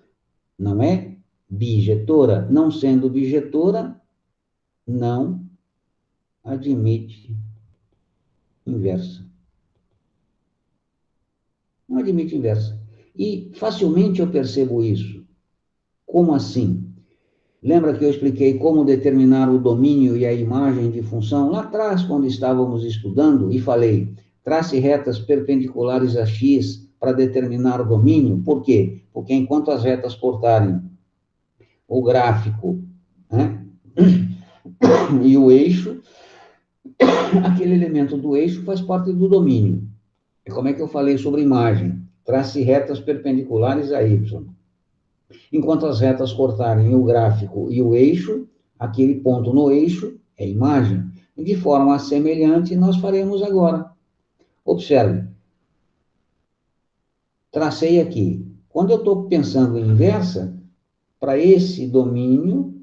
não é bijetora. Não sendo bijetora, não admite inversa. Não admite inversa. E facilmente eu percebo isso. Como assim? Lembra que eu expliquei como determinar o domínio e a imagem de função lá atrás, quando estávamos estudando, e falei, trace retas perpendiculares a x para determinar o domínio. Por quê? Porque enquanto as retas cortarem o gráfico, né, e o eixo, aquele elemento do eixo faz parte do domínio. E como é que eu falei sobre imagem? Trace retas perpendiculares a y. Enquanto as retas cortarem o gráfico e o eixo, aquele ponto no eixo é imagem. E de forma semelhante, nós faremos agora. Observe. Tracei aqui. Quando eu estou pensando em inversa, para esse domínio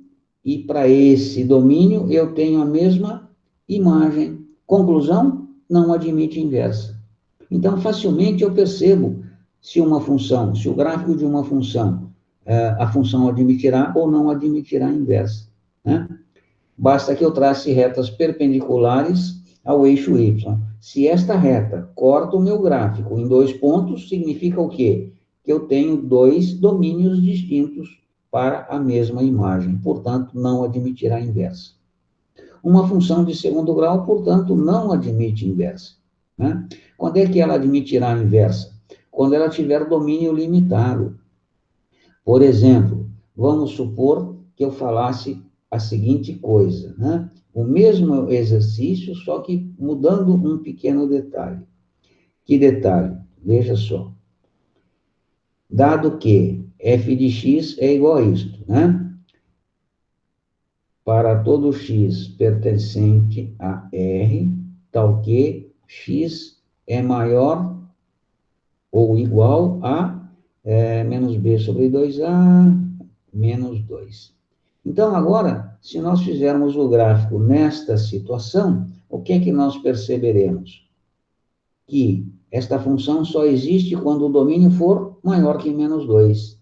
e para esse domínio, eu tenho a mesma imagem. Conclusão, não admite inversa. Então, facilmente eu percebo se uma função, se o gráfico de uma função, a função admitirá ou não admitirá inversa, né? Basta que eu trace retas perpendiculares ao eixo y. Se esta reta corta o meu gráfico em 2 pontos, significa o quê? Que eu tenho 2 domínios distintos para a mesma imagem, portanto, não admitirá inversa. Uma função de segundo grau, portanto, não admite inversa, né? Quando é que ela admitirá inversa? Quando ela tiver domínio limitado. Por exemplo, vamos supor que eu falasse a seguinte coisa, né? O mesmo exercício, só que mudando um pequeno detalhe. Que detalhe? Veja só. Dado que f de x é igual a isto, né? Para todo x pertencente a R, tal que x é maior ou igual a menos b sobre 2a menos 2. Então, agora, se nós fizermos o gráfico nesta situação, o que é que nós perceberemos? Que esta função só existe quando o domínio for maior que menos 2.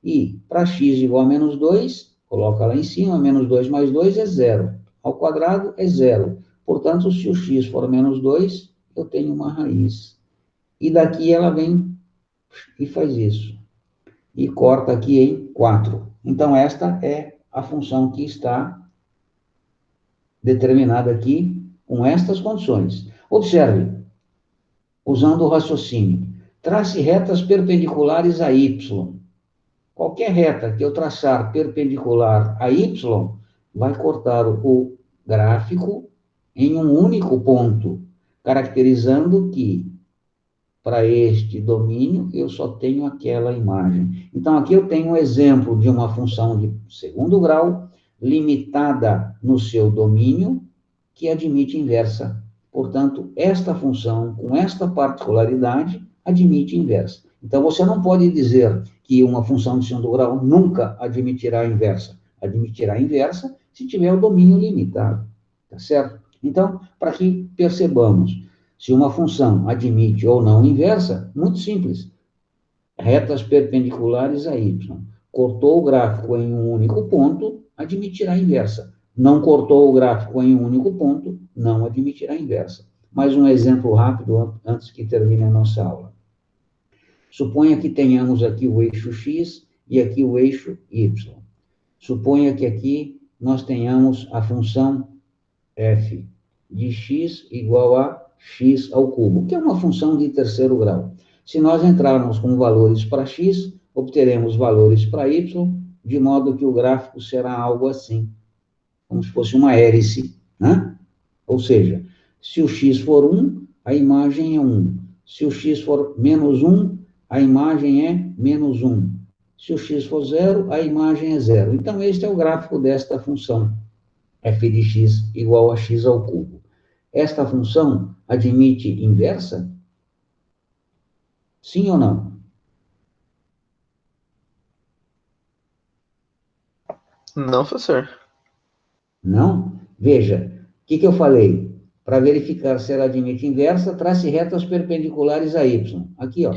E, para x igual a menos 2, coloca lá em cima, menos 2 mais 2 é 0. Ao quadrado é 0. Portanto, se o x for menos 2, eu tenho uma raiz. E daqui ela vem e faz isso. E corta aqui em 4. Então, esta é a função que está determinada aqui com estas condições. Observe, usando o raciocínio, trace retas perpendiculares a y. Qualquer reta que eu traçar perpendicular a y vai cortar o gráfico em um único ponto, caracterizando que para este domínio, eu só tenho aquela imagem. Então, aqui eu tenho um exemplo de uma função de segundo grau, limitada no seu domínio, que admite inversa. Portanto, esta função, com esta particularidade, admite inversa. Então, você não pode dizer que uma função de segundo grau nunca admitirá inversa. Admitirá inversa se tiver o domínio limitado. Tá certo? Então, para que percebamos se uma função admite ou não inversa, muito simples. Retas perpendiculares a y. Cortou o gráfico em um único ponto, admitirá inversa. Não cortou o gráfico em um único ponto, não admitirá inversa. Mais um exemplo rápido antes que termine a nossa aula. Suponha que tenhamos aqui o eixo x e aqui o eixo y. Suponha que aqui nós tenhamos a função f de x igual a x ao cubo, que é uma função de terceiro grau. Se nós entrarmos com valores para x, obteremos valores para y, de modo que o gráfico será algo assim, como se fosse uma hélice, né? Ou seja, se o x for 1, a imagem é 1. Se o x for menos 1, a imagem é menos 1. Se o x for 0, a imagem é 0. Então, este é o gráfico desta função, f de x igual a x ao cubo. Esta função admite inversa? Sim ou não? Não, professor. Não? Veja, o que eu falei? Para verificar se ela admite inversa, trace retas perpendiculares a y. Aqui, ó.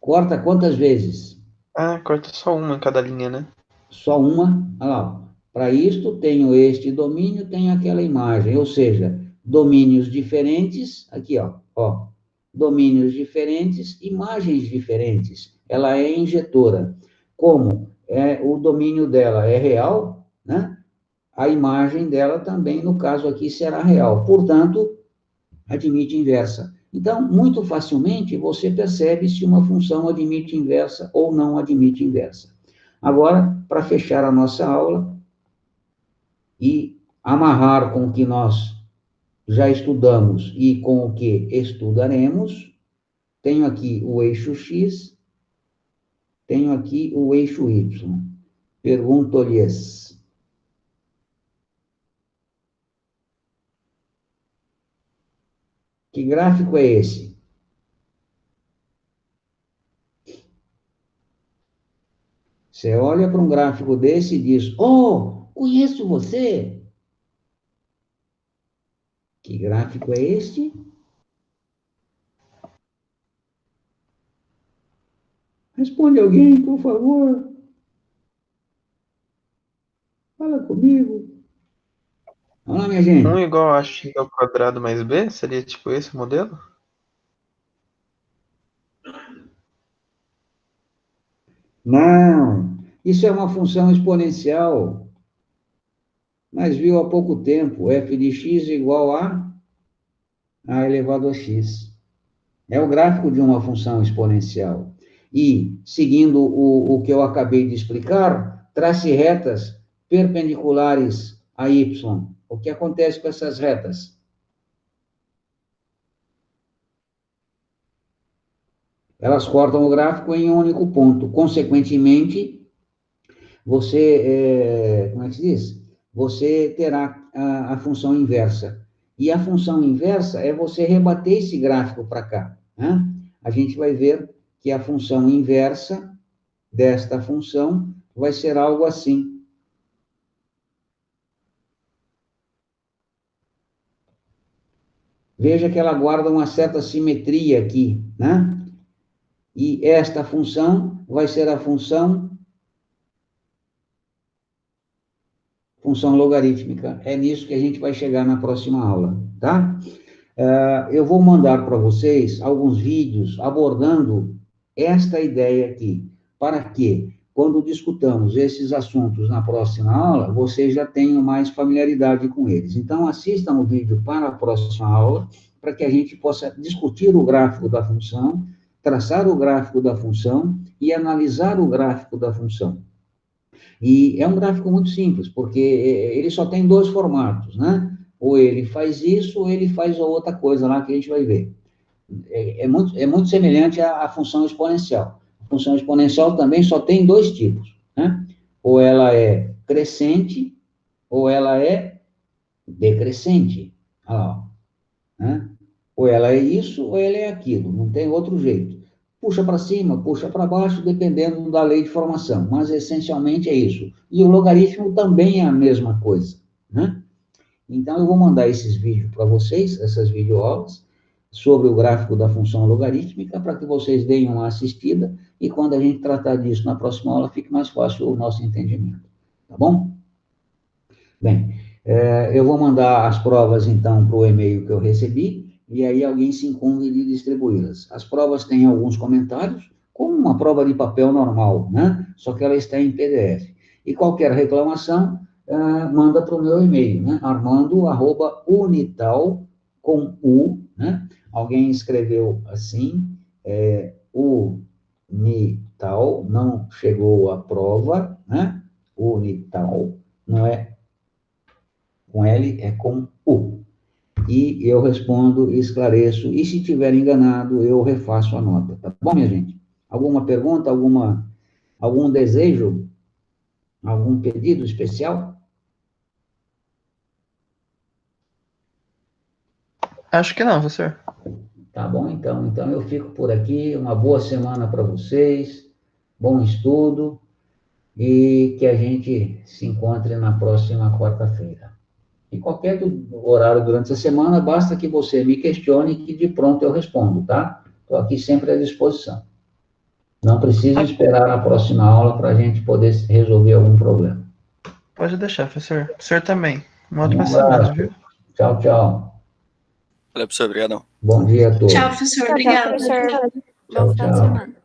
Corta quantas vezes? Ah, corta só uma em cada linha, né? Só uma. Olha lá. Para isto, tenho este domínio, tenho aquela imagem. Ou seja, domínios diferentes. Aqui, ó. Domínios diferentes, imagens diferentes. Ela é injetora. Como o domínio dela é real, né? A imagem dela também, no caso aqui, será real. Portanto, admite inversa. Então, muito facilmente, você percebe se uma função admite inversa ou não admite inversa. Agora, para fechar a nossa aula e amarrar com o que nós já estudamos e com o que estudaremos, tenho aqui o eixo x, tenho aqui o eixo y. Pergunto-lhes: que gráfico é esse? Você olha para um gráfico desse e diz: oh, conheço você. Que gráfico é este? Responde alguém, por favor. Fala comigo. Vamos lá, minha gente. 1 igual a x ao quadrado mais b? Seria tipo esse o modelo? Não, isso é uma função exponencial. Mas viu há pouco tempo, f de x igual a elevado a x. É o gráfico de uma função exponencial. E, seguindo o que eu acabei de explicar, trace retas perpendiculares a y. O que acontece com essas retas? Elas cortam o gráfico em um único ponto. Consequentemente, você, como é que se diz? Você terá a função inversa. E a função inversa é você rebater esse gráfico para cá, né? A gente vai ver que a função inversa desta função vai ser algo assim. Veja que ela guarda uma certa simetria aqui, né? E esta função vai ser a função logarítmica. É nisso que a gente vai chegar na próxima aula, tá? Eu vou mandar para vocês alguns vídeos abordando esta ideia aqui, para que, quando discutamos esses assuntos na próxima aula, vocês já tenham mais familiaridade com eles. Então, assistam o vídeo para a próxima aula, para que a gente possa discutir o gráfico da função, traçar o gráfico da função e analisar o gráfico da função. E é um gráfico muito simples, porque ele só tem dois formatos, né? Ou ele faz isso, ou ele faz outra coisa lá que a gente vai ver. É muito semelhante à função exponencial. A função exponencial também só tem dois tipos, né? Ou ela é crescente, ou ela é decrescente. Olha lá, né? Ou ela é isso, ou ela é aquilo, não tem outro jeito. Puxa para cima, puxa para baixo, dependendo da lei de formação, mas essencialmente é isso. E o logaritmo também é a mesma coisa, né? Então, eu vou mandar esses vídeos para vocês, essas videoaulas, sobre o gráfico da função logarítmica, para que vocês deem uma assistida, e quando a gente tratar disso na próxima aula, fique mais fácil o nosso entendimento, tá bom? Bem, Eu vou mandar as provas, então, para o e-mail que eu recebi, e aí alguém se incumbe de distribuí-las. As provas têm alguns comentários, como uma prova de papel normal, né? Só que ela está em PDF. E qualquer reclamação, manda para o meu e-mail, né? armando@unital, com U, né? Alguém escreveu assim, Unital, não chegou à prova, né? Unital, não é com L, é com U. E eu respondo, esclareço, e se tiver enganado, eu refaço a nota. Tá bom, minha gente? Alguma pergunta, algum desejo, algum pedido especial? Acho que não, professor. Tá bom, então. Então eu fico por aqui. Uma boa semana para vocês, bom estudo, e que a gente se encontre na próxima quarta-feira. Em qualquer horário durante a semana, basta que você me questione que de pronto eu respondo, tá? Estou aqui sempre à disposição. Não precisa esperar a próxima aula para a gente poder resolver algum problema. Pode deixar, professor. O senhor também. Uma Um ótima semana, abraço. viu? Tchau, tchau. Valeu, professor. Obrigadão. Bom dia a todos. Tchau, professor. Tchau, Obrigada. professor. Tchau, Bom final de tchau. semana.